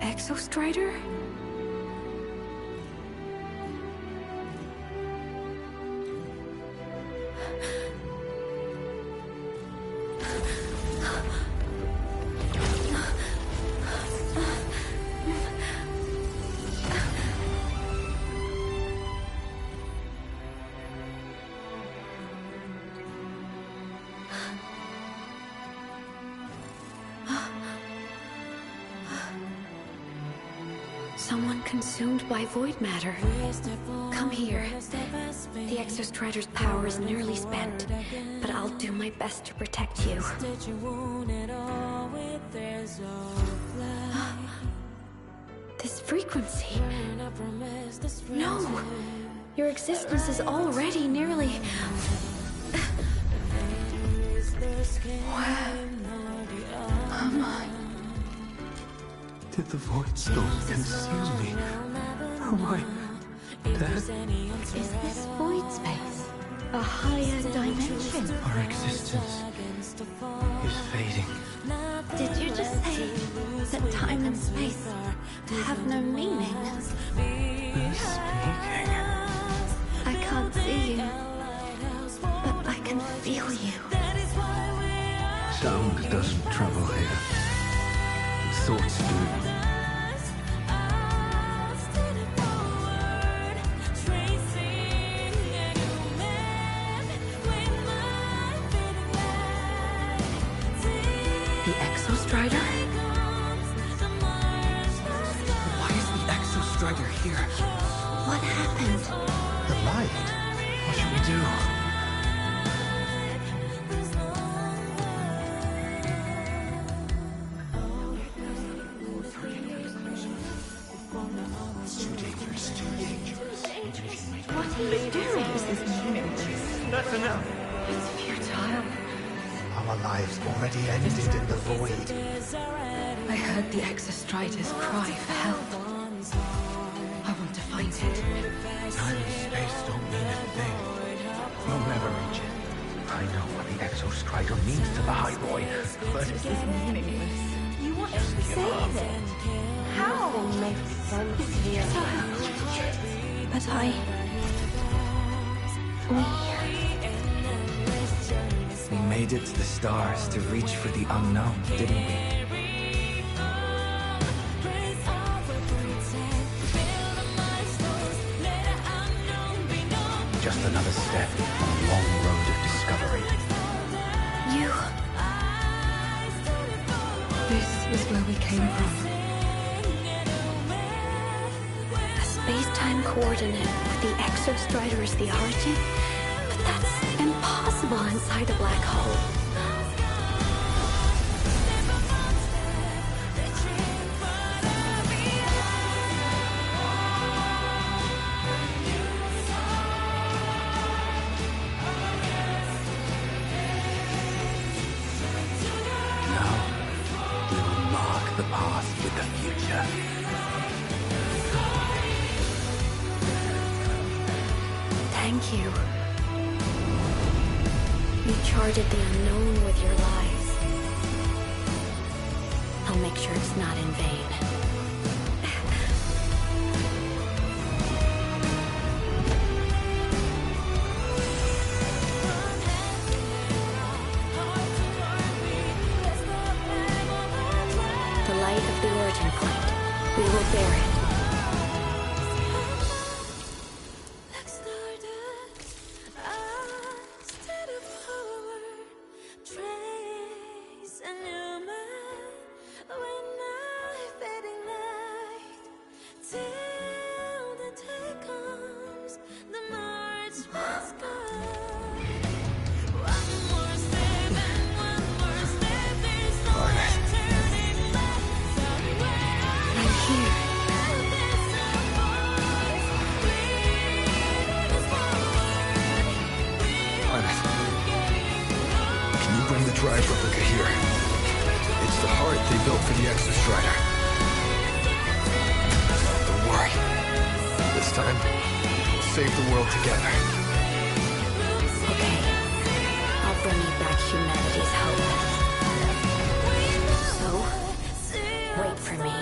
Exostrider? Someone consumed by void matter. Come here. The Exostrider's power is nearly spent, but I'll do my best to protect you. This frequency. No! Your existence is already nearly... Where am I? Did the void storm consume me? Am I dead? Is this void space a higher dimension? Our existence is fading. Did you just say that time and space have no meaning? Who's speaking? I can't see you, but I can feel you. Sound doesn't travel here. Thoughts do. The Exostrider? Why is the Exostrider here? What happened? The light. What should we do? What are you doing? This is meaningless. That's enough. It's futile. Our lives already ended in the void. I heard the Exostrider's cry for help. I want to find it. Time and space don't mean a thing. You'll never reach it. I know what the Exostrider means to the High Boy, but This is meaningless. You want to save it? How? Makes sense here. But we made it to the stars to reach for the unknown, didn't we? Just another step on a long road of discovery. You... This is where we came from. A space-time coordinate with the Exostrider as the origin? But that's impossible inside a black hole. The past with the future. Thank you. You charted the unknown with your lives. I'll make sure it's not in vain. The light of the origin point. We will bear it. Drive replica here. It's the heart they built for the Exostrider. Don't worry. This time, we'll save the world together. Okay. I'll bring you back humanity's hope. So, wait for me.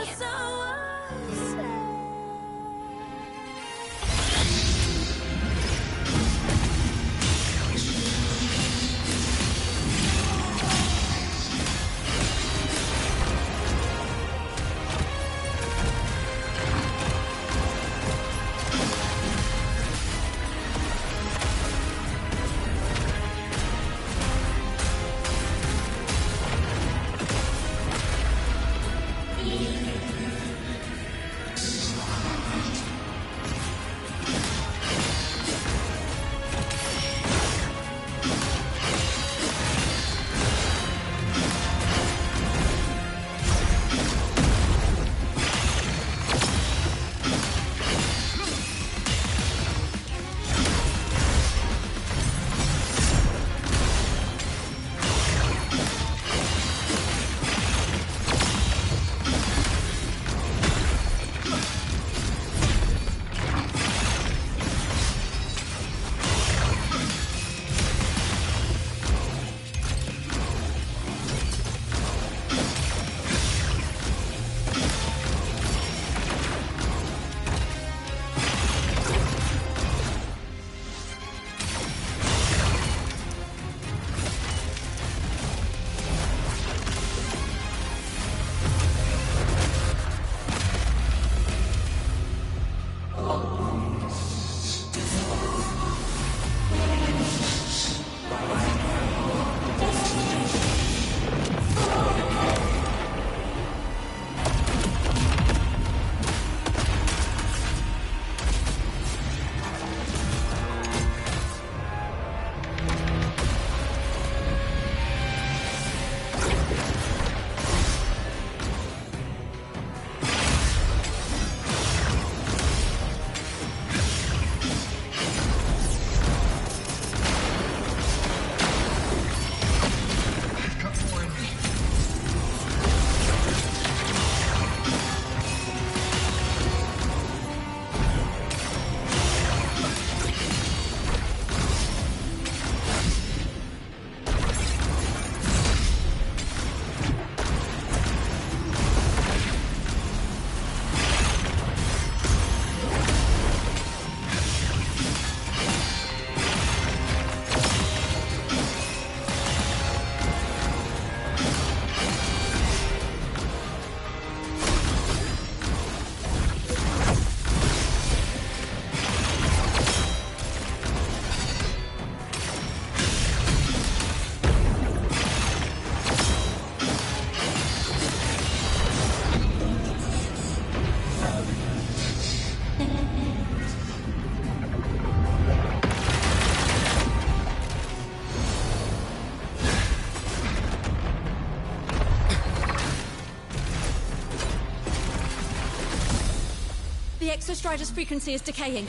The Exostrider's frequency is decaying.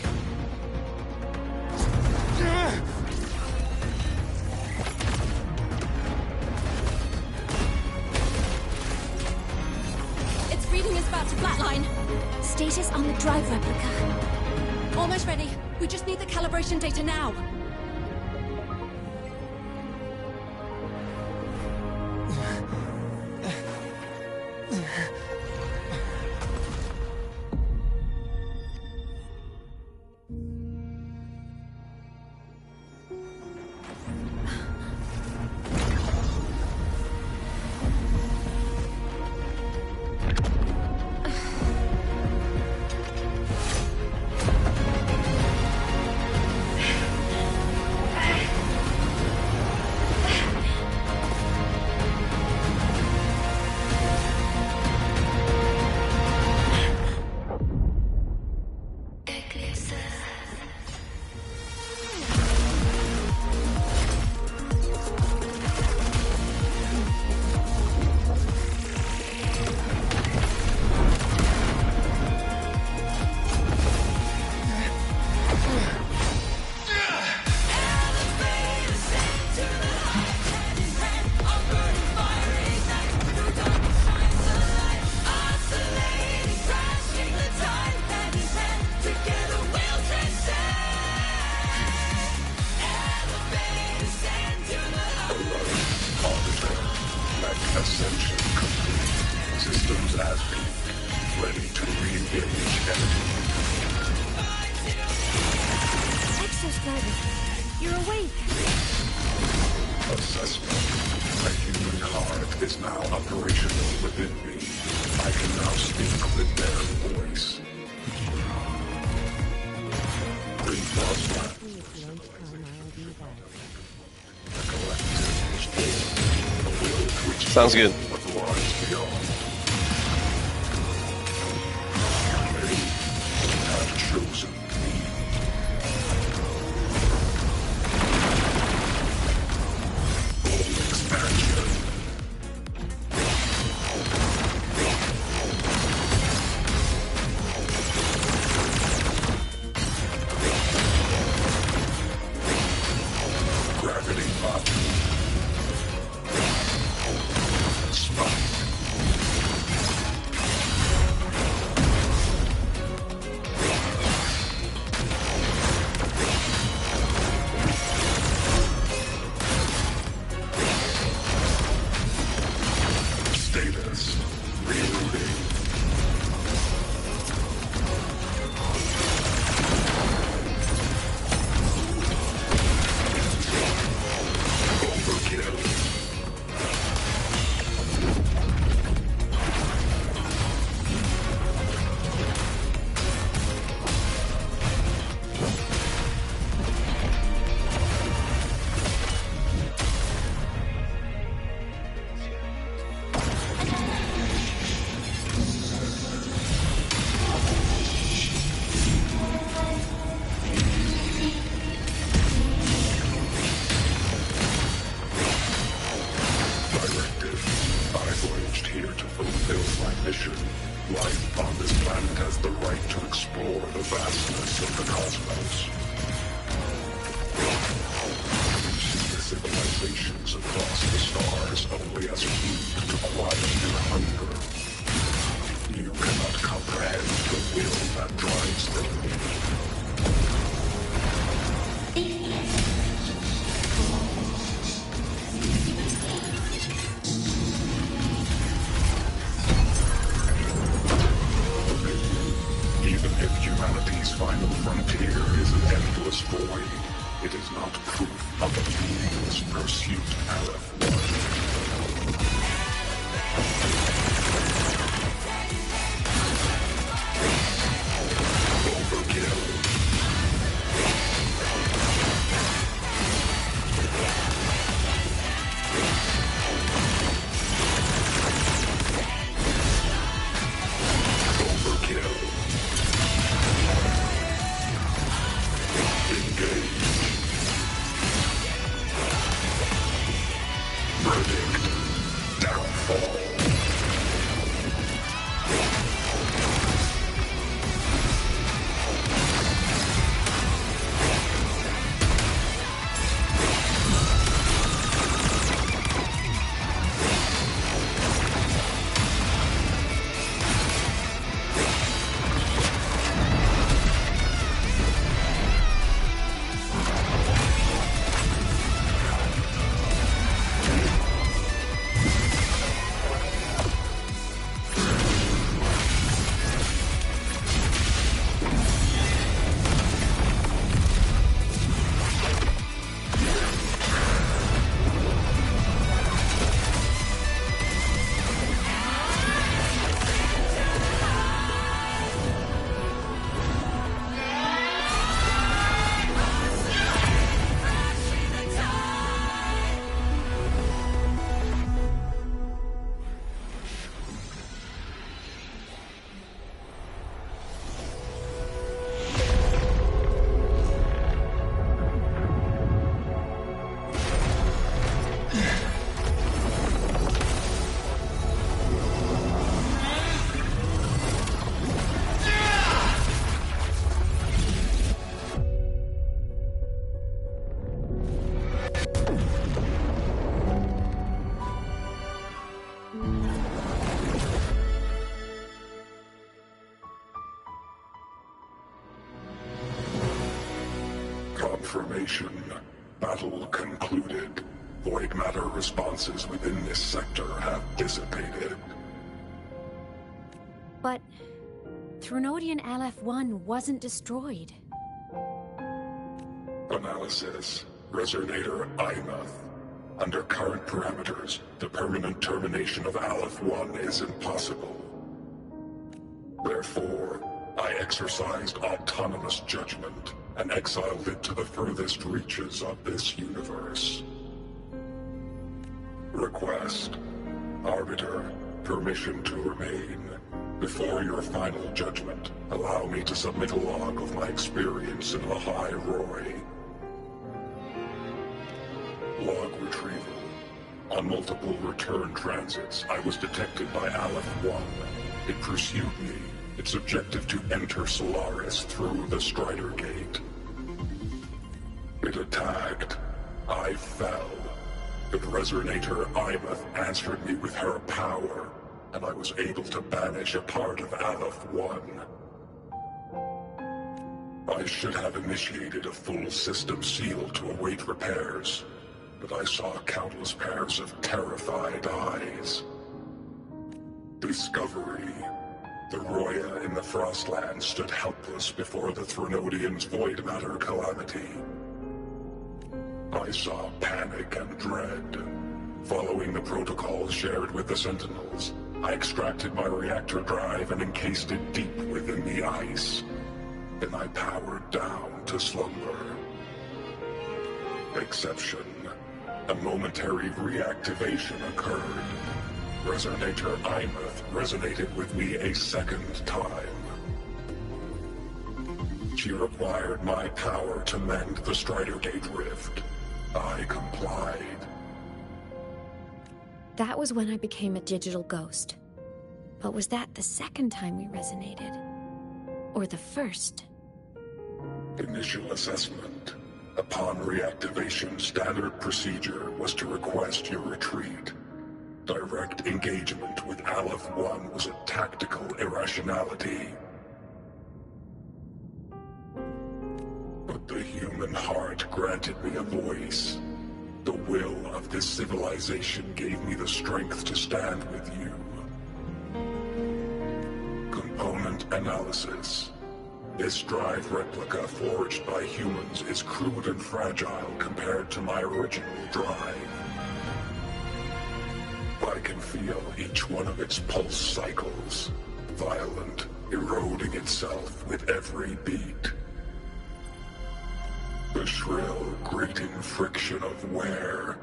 Its reading is about to flatline. Status on the drive replica. Almost ready. We just need the calibration data now. Ascension complete. Systems as peak. Ready to re-engage enemy. Exostrider, you're awake. Assessment. A human heart is now operational within me. I can now speak with their voice. Sounds good. Confirmation. Battle concluded. Void matter responses within this sector have dissipated. But Threnodian LF-1 wasn't destroyed. Analysis. Resonator Imuth. Under current parameters, the permanent termination of LF-1 is impossible. Therefore, I exercised autonomous judgment and exiled it to the furthest reaches of this universe. Request. Arbiter, permission to remain. Before your final judgment, allow me to submit a log of my experience in Lahai Roy. Log retrieval. On multiple return transits, I was detected by Aleph-1. It pursued me, its objective to enter Solaris through the Strider Gate. It attacked. I fell. But Resonator Imuth answered me with her power, and I was able to banish a part of Aleph-1. I should have initiated a full system seal to await repairs, but I saw countless pairs of terrified eyes. Discovery. The Roya in the Frostland stood helpless before the Threnodians' void matter calamity. I saw panic and dread. Following the protocols shared with the Sentinels, I extracted my reactor drive and encased it deep within the ice. Then I powered down to slumber. Exception. A momentary reactivation occurred. Resonator Imuth resonated with me a second time. She required my power to mend the Strider Gate rift. I complied. That was when I became a digital ghost. But was that the second time we resonated? Or the first? Initial assessment. Upon reactivation, standard procedure was to request your retreat. Direct engagement with Aleph-1 was a tactical irrationality. But the human heart granted me a voice. The will of this civilization gave me the strength to stand with you. Component analysis. This drive replica forged by humans is crude and fragile compared to my original drive. I can feel each one of its pulse cycles, violent, eroding itself with every beat. The shrill, grating friction of wear.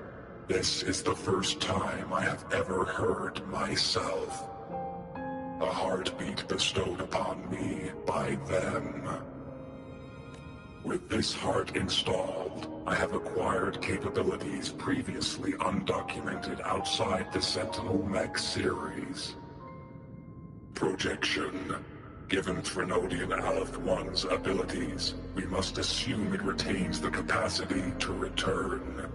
This is the first time I have ever heard myself. A heartbeat bestowed upon me by them. With this heart installed, I have acquired capabilities previously undocumented outside the Sentinel Mech series. Projection. Given Threnodian Aleph-1's abilities, we must assume it retains the capacity to return.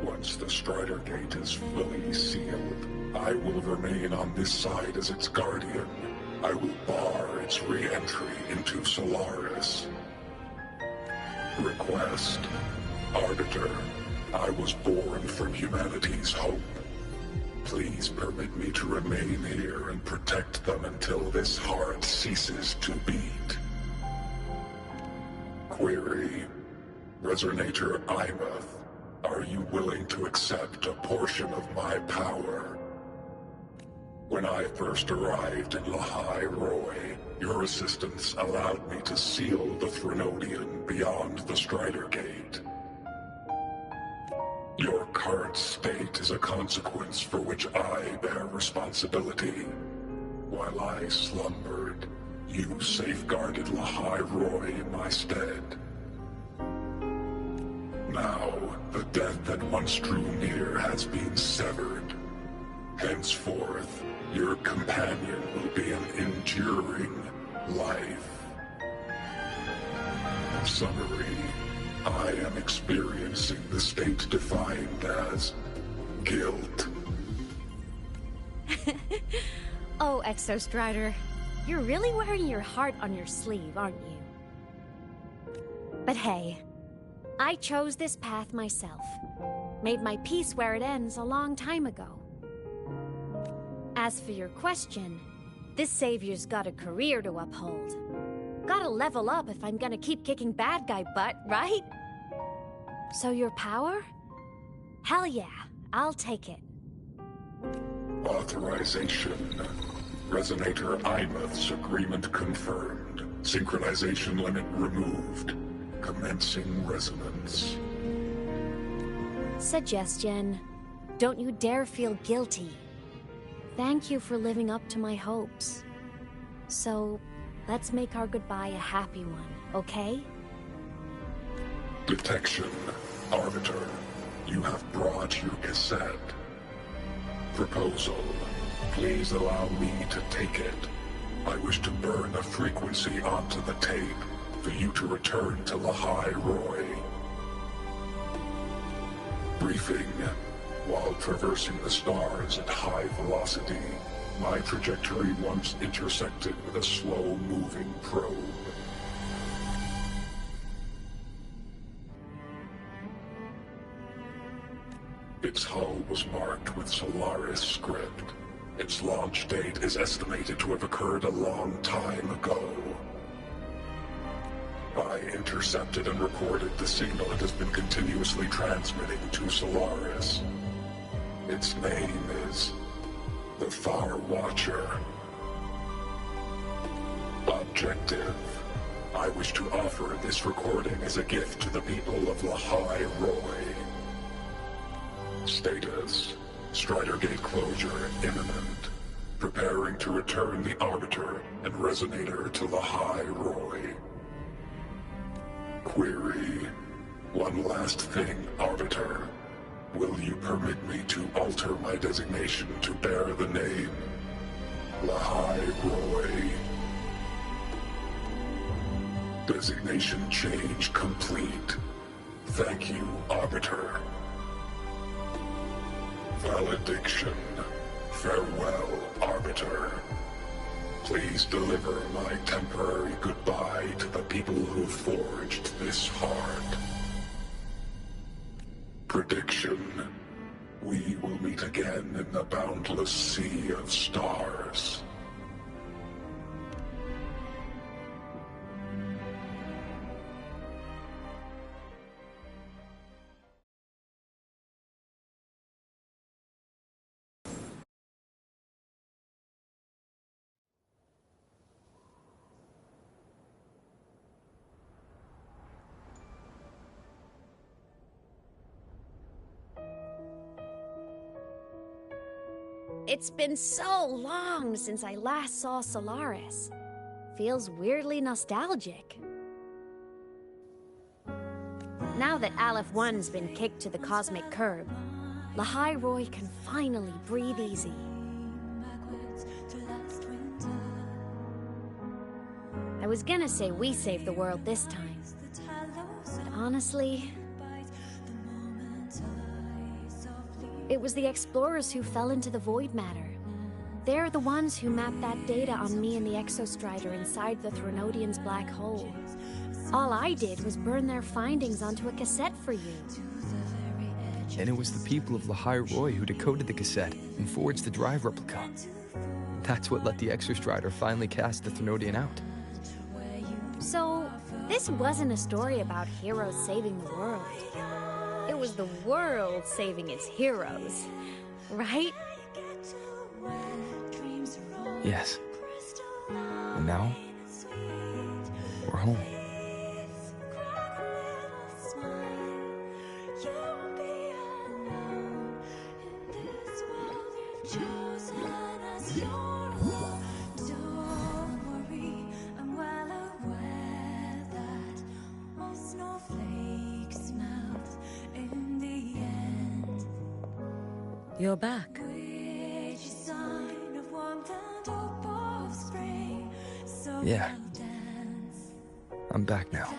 Once the Strider Gate is fully sealed, I will remain on this side as its guardian. I will bar its re-entry into Solaris. Request. Arbiter, I was born from humanity's hope. Please permit me to remain here and protect them until this heart ceases to beat. Query. Resonator Imuth, are you willing to accept a portion of my power? When I first arrived in Lahai Roy, your assistance allowed me to seal the Threnodian beyond the Strider Gate. Your current state is a consequence for which I bear responsibility. While I slumbered, you safeguarded Lahai Roy in my stead. Now, the death that once drew near has been severed. Henceforth, your companion will be an enduring life. Summary. I am experiencing the state defined as guilt. Oh, Exostrider, you're really wearing your heart on your sleeve, aren't you? But hey, I chose this path myself. Made my peace where it ends a long time ago. As for your question, this savior's got a career to uphold. Gotta level up if I'm gonna keep kicking bad guy butt, right? So your power? Hell yeah, I'll take it. Authorization. Resonator Imouth's agreement confirmed. Synchronization limit removed. Commencing resonance. Suggestion. Don't you dare feel guilty. Thank you for living up to my hopes. So, let's make our goodbye a happy one, okay? Detection. Arbiter, you have brought your cassette. Proposal. Please allow me to take it. I wish to burn a frequency onto the tape for you to return to Lahai Roy. Briefing. While traversing the stars at high velocity, my trajectory once intersected with a slow-moving probe. Its hull was marked with Solaris script. Its launch date is estimated to have occurred a long time ago. I intercepted and recorded the signal it has been continuously transmitting to Solaris. Its name is the Far Watcher. Objective. I wish to offer this recording as a gift to the people of Lahai Roy. Status. Strider Gate closure imminent. Preparing to return the Arbiter and Resonator to Lahai Roy. Query. One last thing, Arbiter. Will you permit me to alter my designation to bear the name Lahai Roy? Designation change complete. Thank you, Arbiter. Valediction. Farewell, Arbiter. Please deliver my temporary goodbye to the people who forged this heart. Prediction. We will meet again in the boundless sea of stars. It's been so long since I last saw Solaris. Feels weirdly nostalgic. Now that Aleph 1's been kicked to the cosmic curb, Lahai Roy can finally breathe easy. I was gonna say we saved the world this time, but honestly, it was the explorers who fell into the void matter. They're the ones who mapped that data on me and the Exostrider inside the Threnodian's black hole. All I did was burn their findings onto a cassette for you. And it was the people of Lahai Roy who decoded the cassette and forged the drive replica. That's what let the Exostrider finally cast the Threnodian out. So, this wasn't a story about heroes saving the world. It was the world saving its heroes, right? Yes. And now, we're home. You're back. Yeah. I'm back now.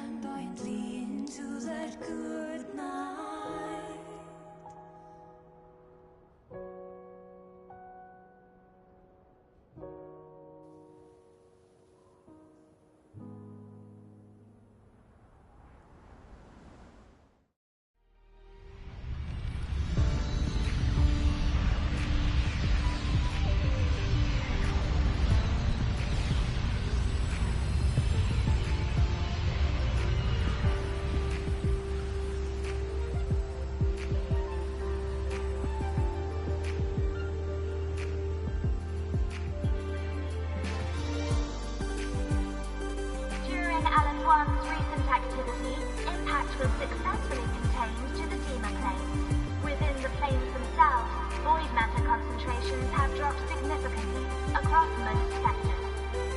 across most sectors.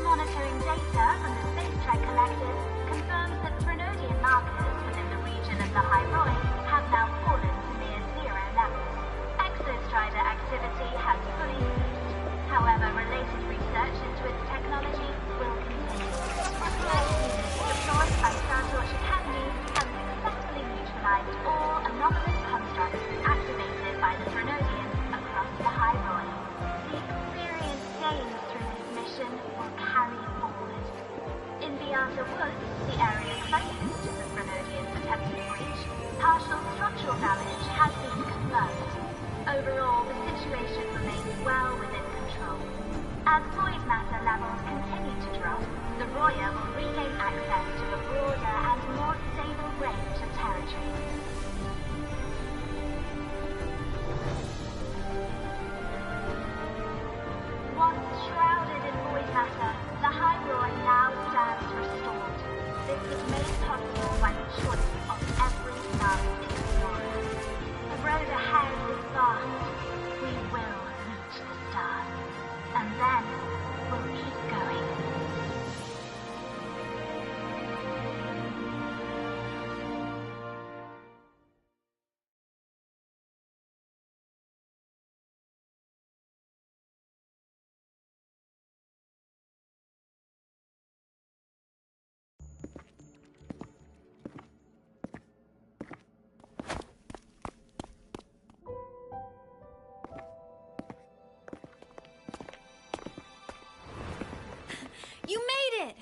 Monitoring data from the Space Trek Collective confirms that Frenodian markers within the region of the High Roy have now fallen to near zero levels. Exostrider activity has fully ceased. However, related research into its technology will continue. Research units deployed by Startorch Academy have successfully neutralized all anomalous constructs activated by the Frenodians across the High Roy. The experience gained through this mission will carry forward. In Beata Woods, the area closest to the Frenodians' attempted breach, partial structural damage has been confirmed. Overall, the situation remains well within control. As void matter levels continue to drop, the Roya will regain access to a broader and more stable range of territory. Once shrouded in void matter, the High Roy now stands restored. This was made possible by the choice of every last explorer. The road ahead is vast. We will reach the stars. And then we'll keep going. You made it!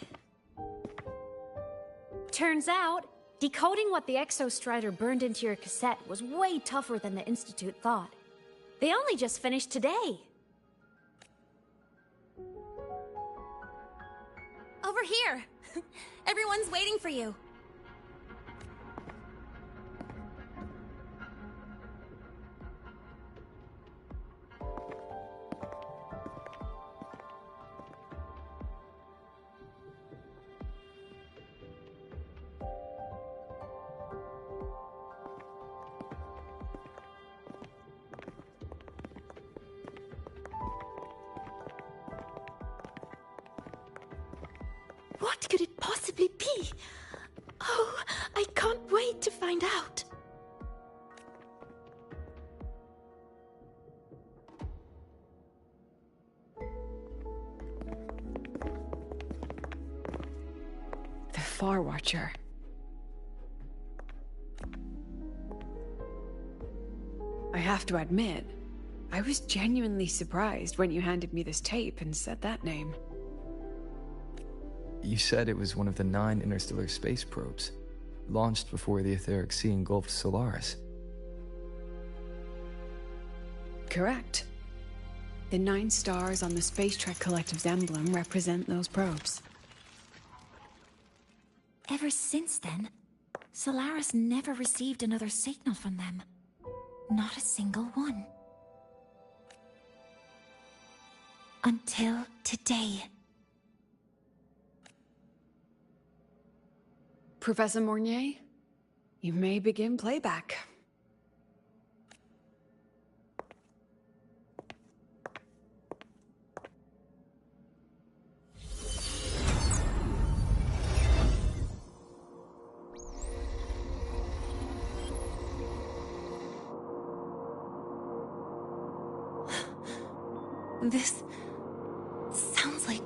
Turns out, decoding what the Exostrider burned into your cassette was way tougher than the Institute thought. They only just finished today. Over here! Everyone's waiting for you. What could it possibly be? Oh, I can't wait to find out. The Far Watcher. I have to admit, I was genuinely surprised when you handed me this tape and said that name. You said it was one of the 9 interstellar space probes, launched before the etheric sea engulfed Solaris. Correct. The 9 stars on the Space Trek Collective's emblem represent those probes. Ever since then, Solaris never received another signal from them. Not a single one. Until today. Professor Mornier, you may begin playback. This sounds like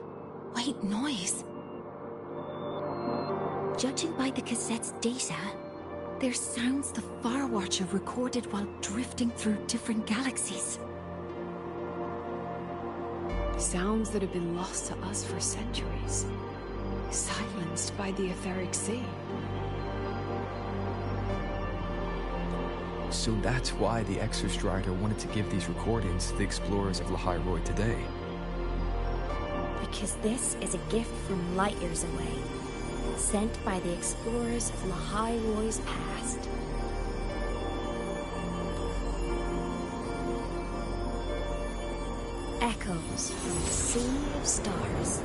white noise. Judging by the cassette's data, they're sounds the Far Watcher recorded while drifting through different galaxies. Sounds that have been lost to us for centuries. Silenced by the etheric sea. So that's why the Exostrider wanted to give these recordings to the explorers of Lahai Roy today. Because this is a gift from light years away, sent by the explorers of Lahai Roy's past. Echoes from the Sea of Stars.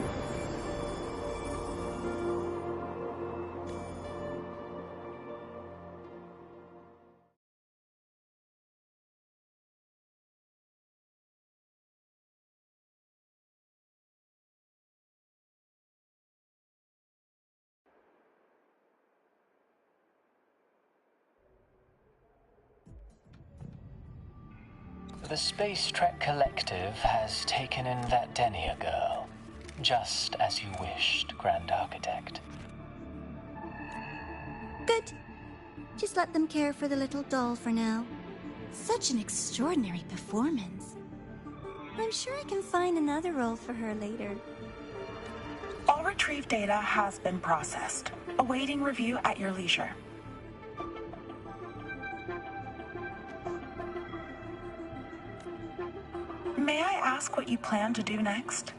The Space Trek Collective has taken in that Denia girl, just as you wished, Grand Architect. Good. Just let them care for the little doll for now. Such an extraordinary performance. I'm sure I can find another role for her later. All retrieved data has been processed, awaiting review at your leisure. May I ask what you plan to do next?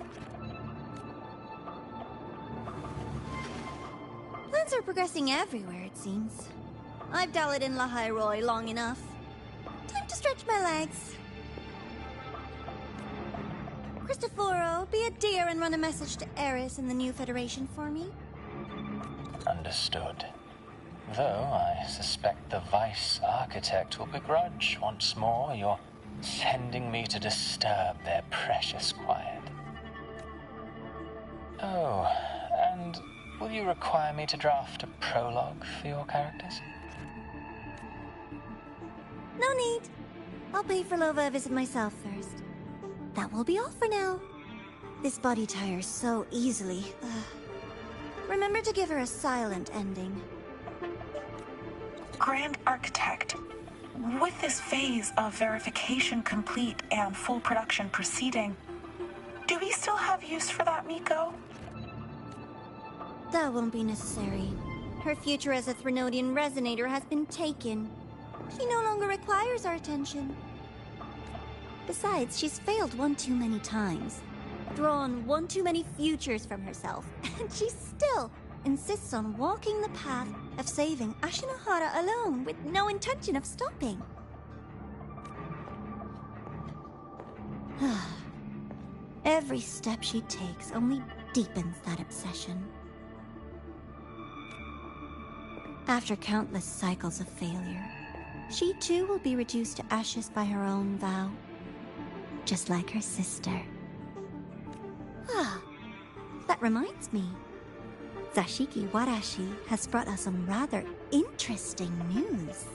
Plans are progressing everywhere, it seems. I've dallied in Lahai long enough. Time to stretch my legs. Cristoforo, be a dear and run a message to Eris and the new Federation for me. Understood. Though I suspect the Vice Architect will begrudge once more your sending me to disturb their precious quiet. Oh, and will you require me to draft a prologue for your characters? No need. I'll pay for Lova a visit myself first. That will be all for now. This body tires so easily. Remember to give her a silent ending. Grand Architect, with this phase of verification complete and full production proceeding, do we still have use for that Miko? That won't be necessary. Her future as a Threnodian resonator has been taken. She no longer requires our attention. Besides, she's failed one too many times, drawn one too many futures from herself, and she still insists on walking the path of saving Ashinahara alone with no intention of stopping. Every step she takes only deepens that obsession. After countless cycles of failure, she too will be reduced to ashes by her own vow, just like her sister. That reminds me. Zashiki Warashi has brought us some rather interesting news.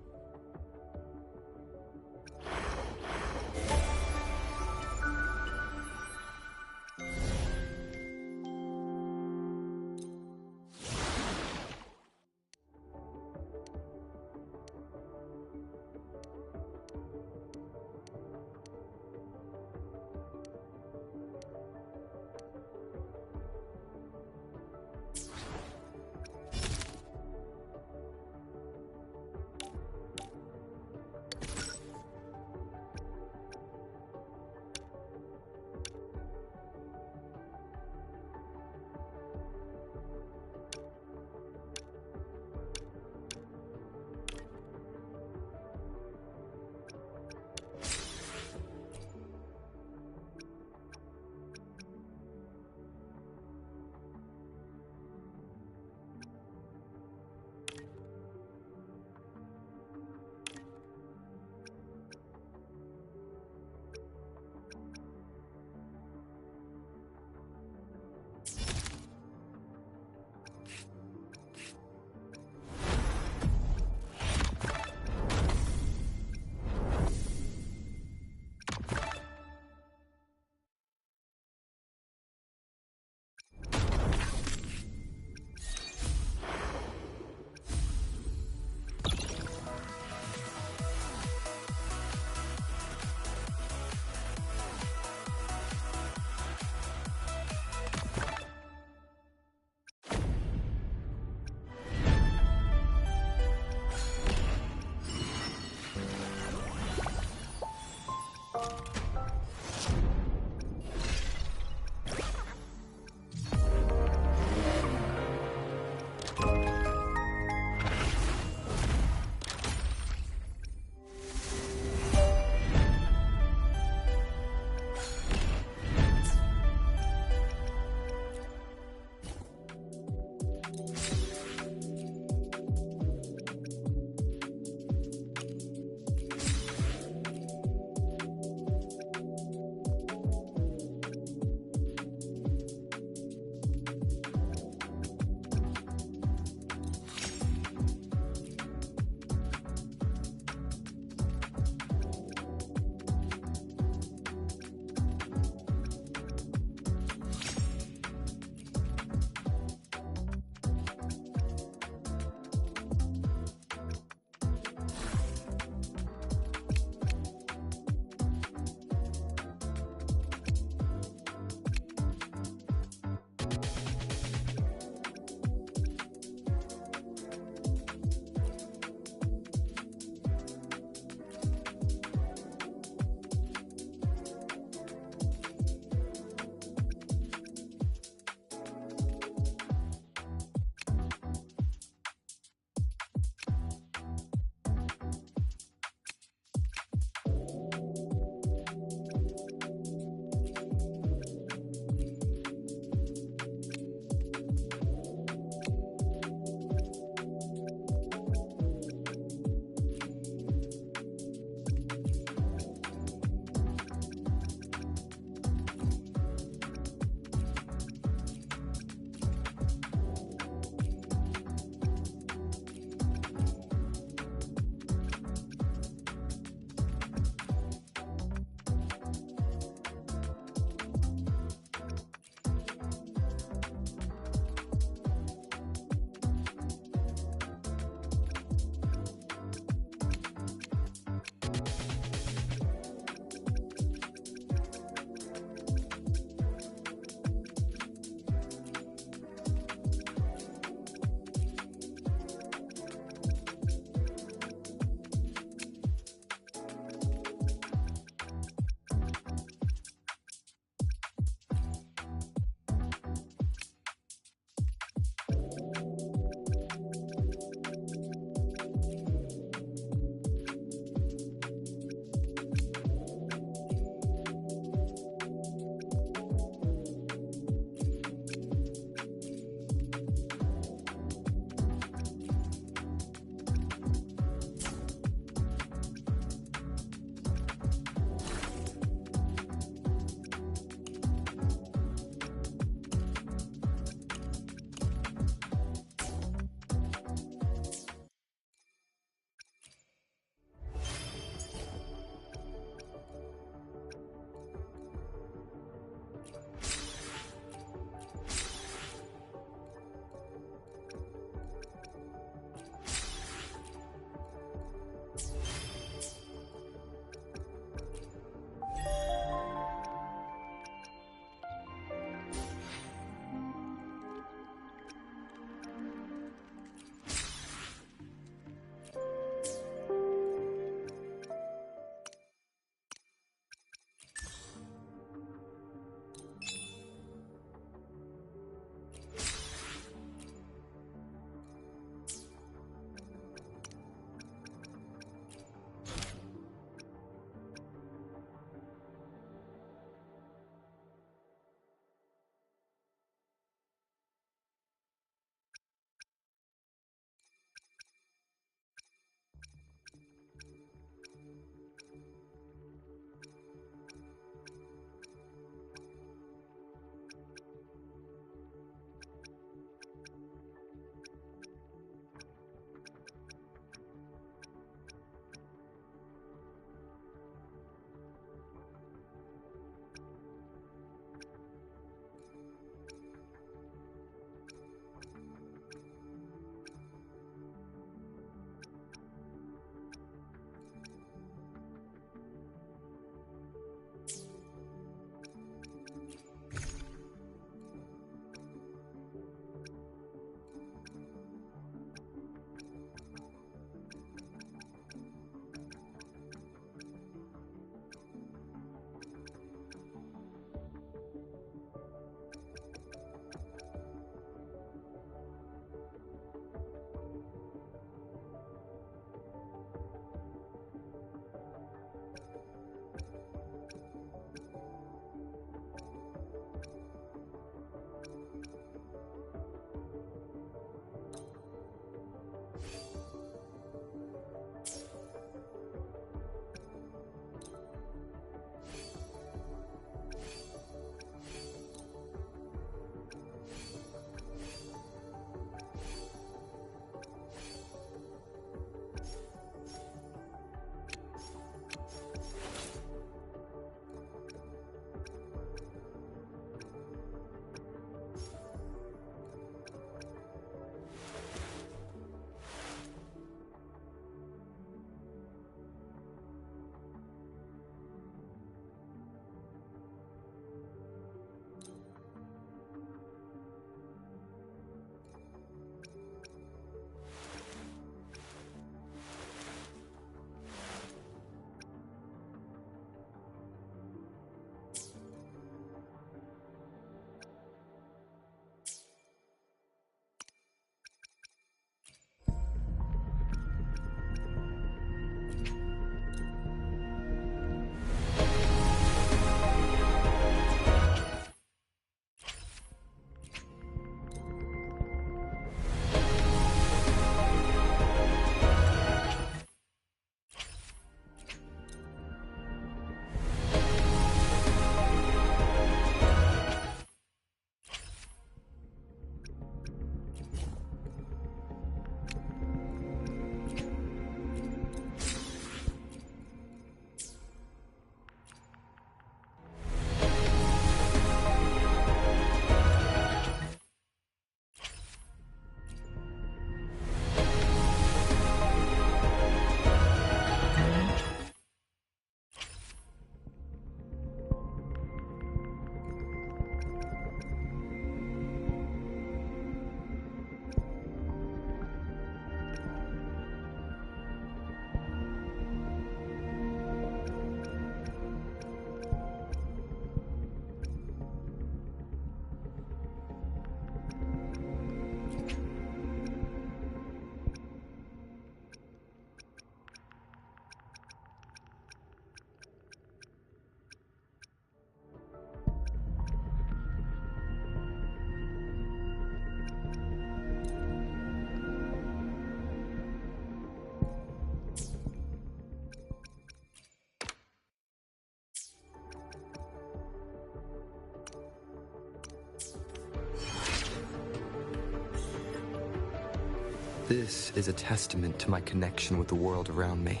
This is a testament to my connection with the world around me,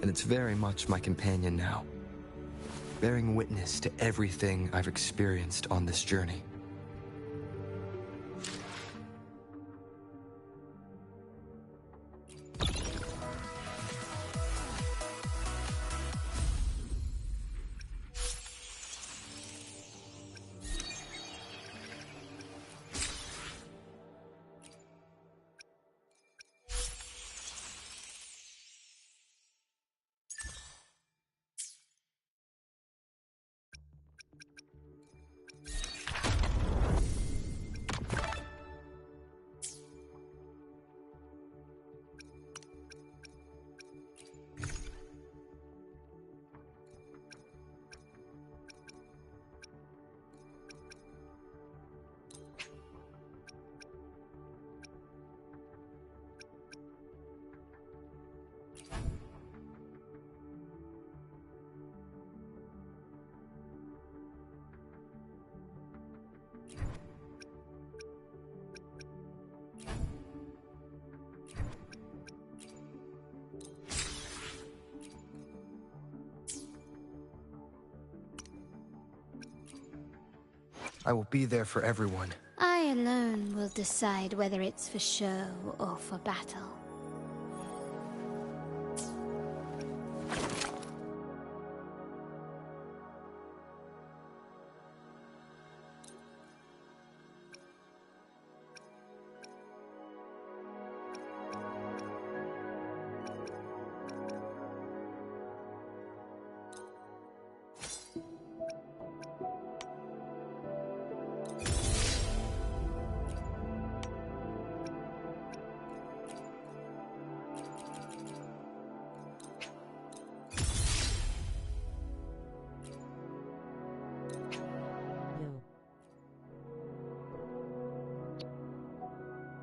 and it's very much my companion now, bearing witness to everything I've experienced on this journey. I will be there for everyone. I alone will decide whether it's for show or for battle.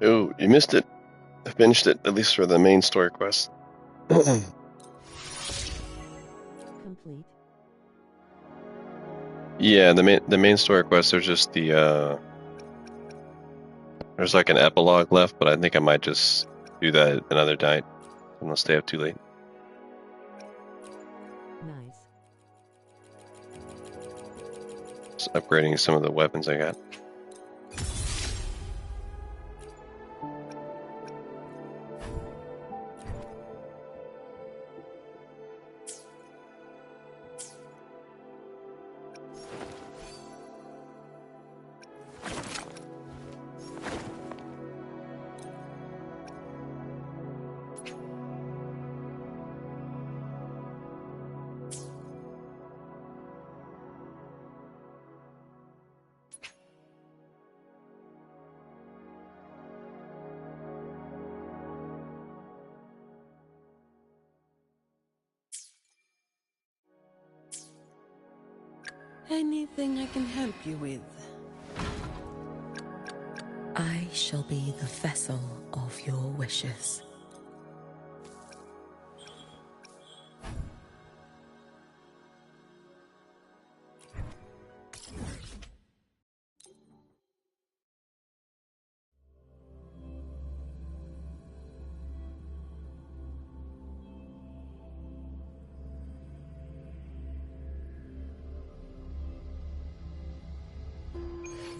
Oh, you missed it. I finished it, at least for the main story quest. Complete. Yeah, the main story quest. There's just the there's like an epilogue left, but I think I might just do that another night. I'm gonna stay up too late. Nice. Just upgrading some of the weapons I got. Anything I can help you with? I shall be the vessel of your wishes.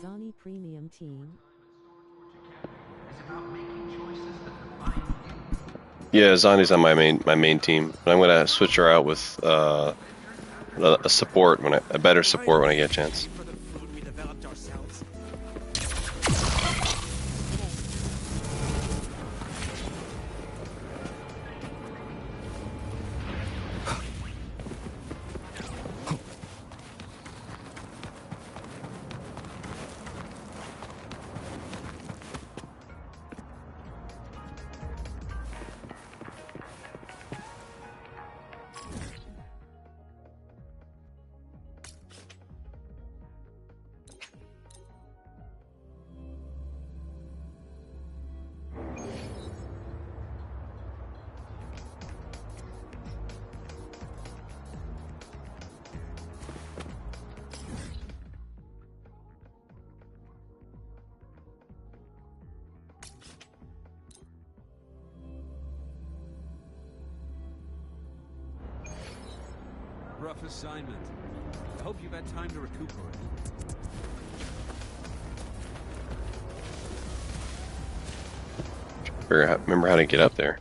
Zani Premium Team. Yeah, Zani's on my main team, but I'm gonna switch her out with a support a better support when I get a chance. Rough assignment. I hope you've had time to recuperate. Remember how to get up there.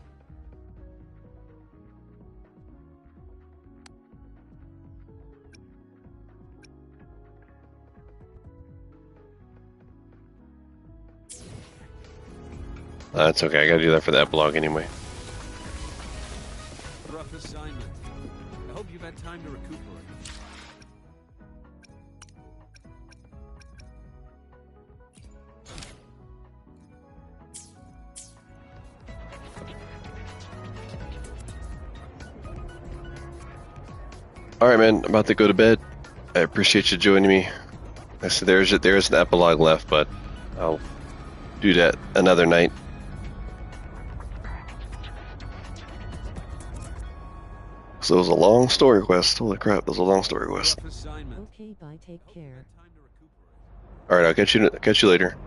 That's okay, I gotta do that for the epilogue anyway. Rough assignment. I hope you've had time to recuperate. Alright man, I'm about to go to bed. I appreciate you joining me. I said there's an epilogue left, but I'll do that another night. So it was a long story quest. Holy crap, it was a long story quest. Okay, bye, take care. Alright, I'll catch you later.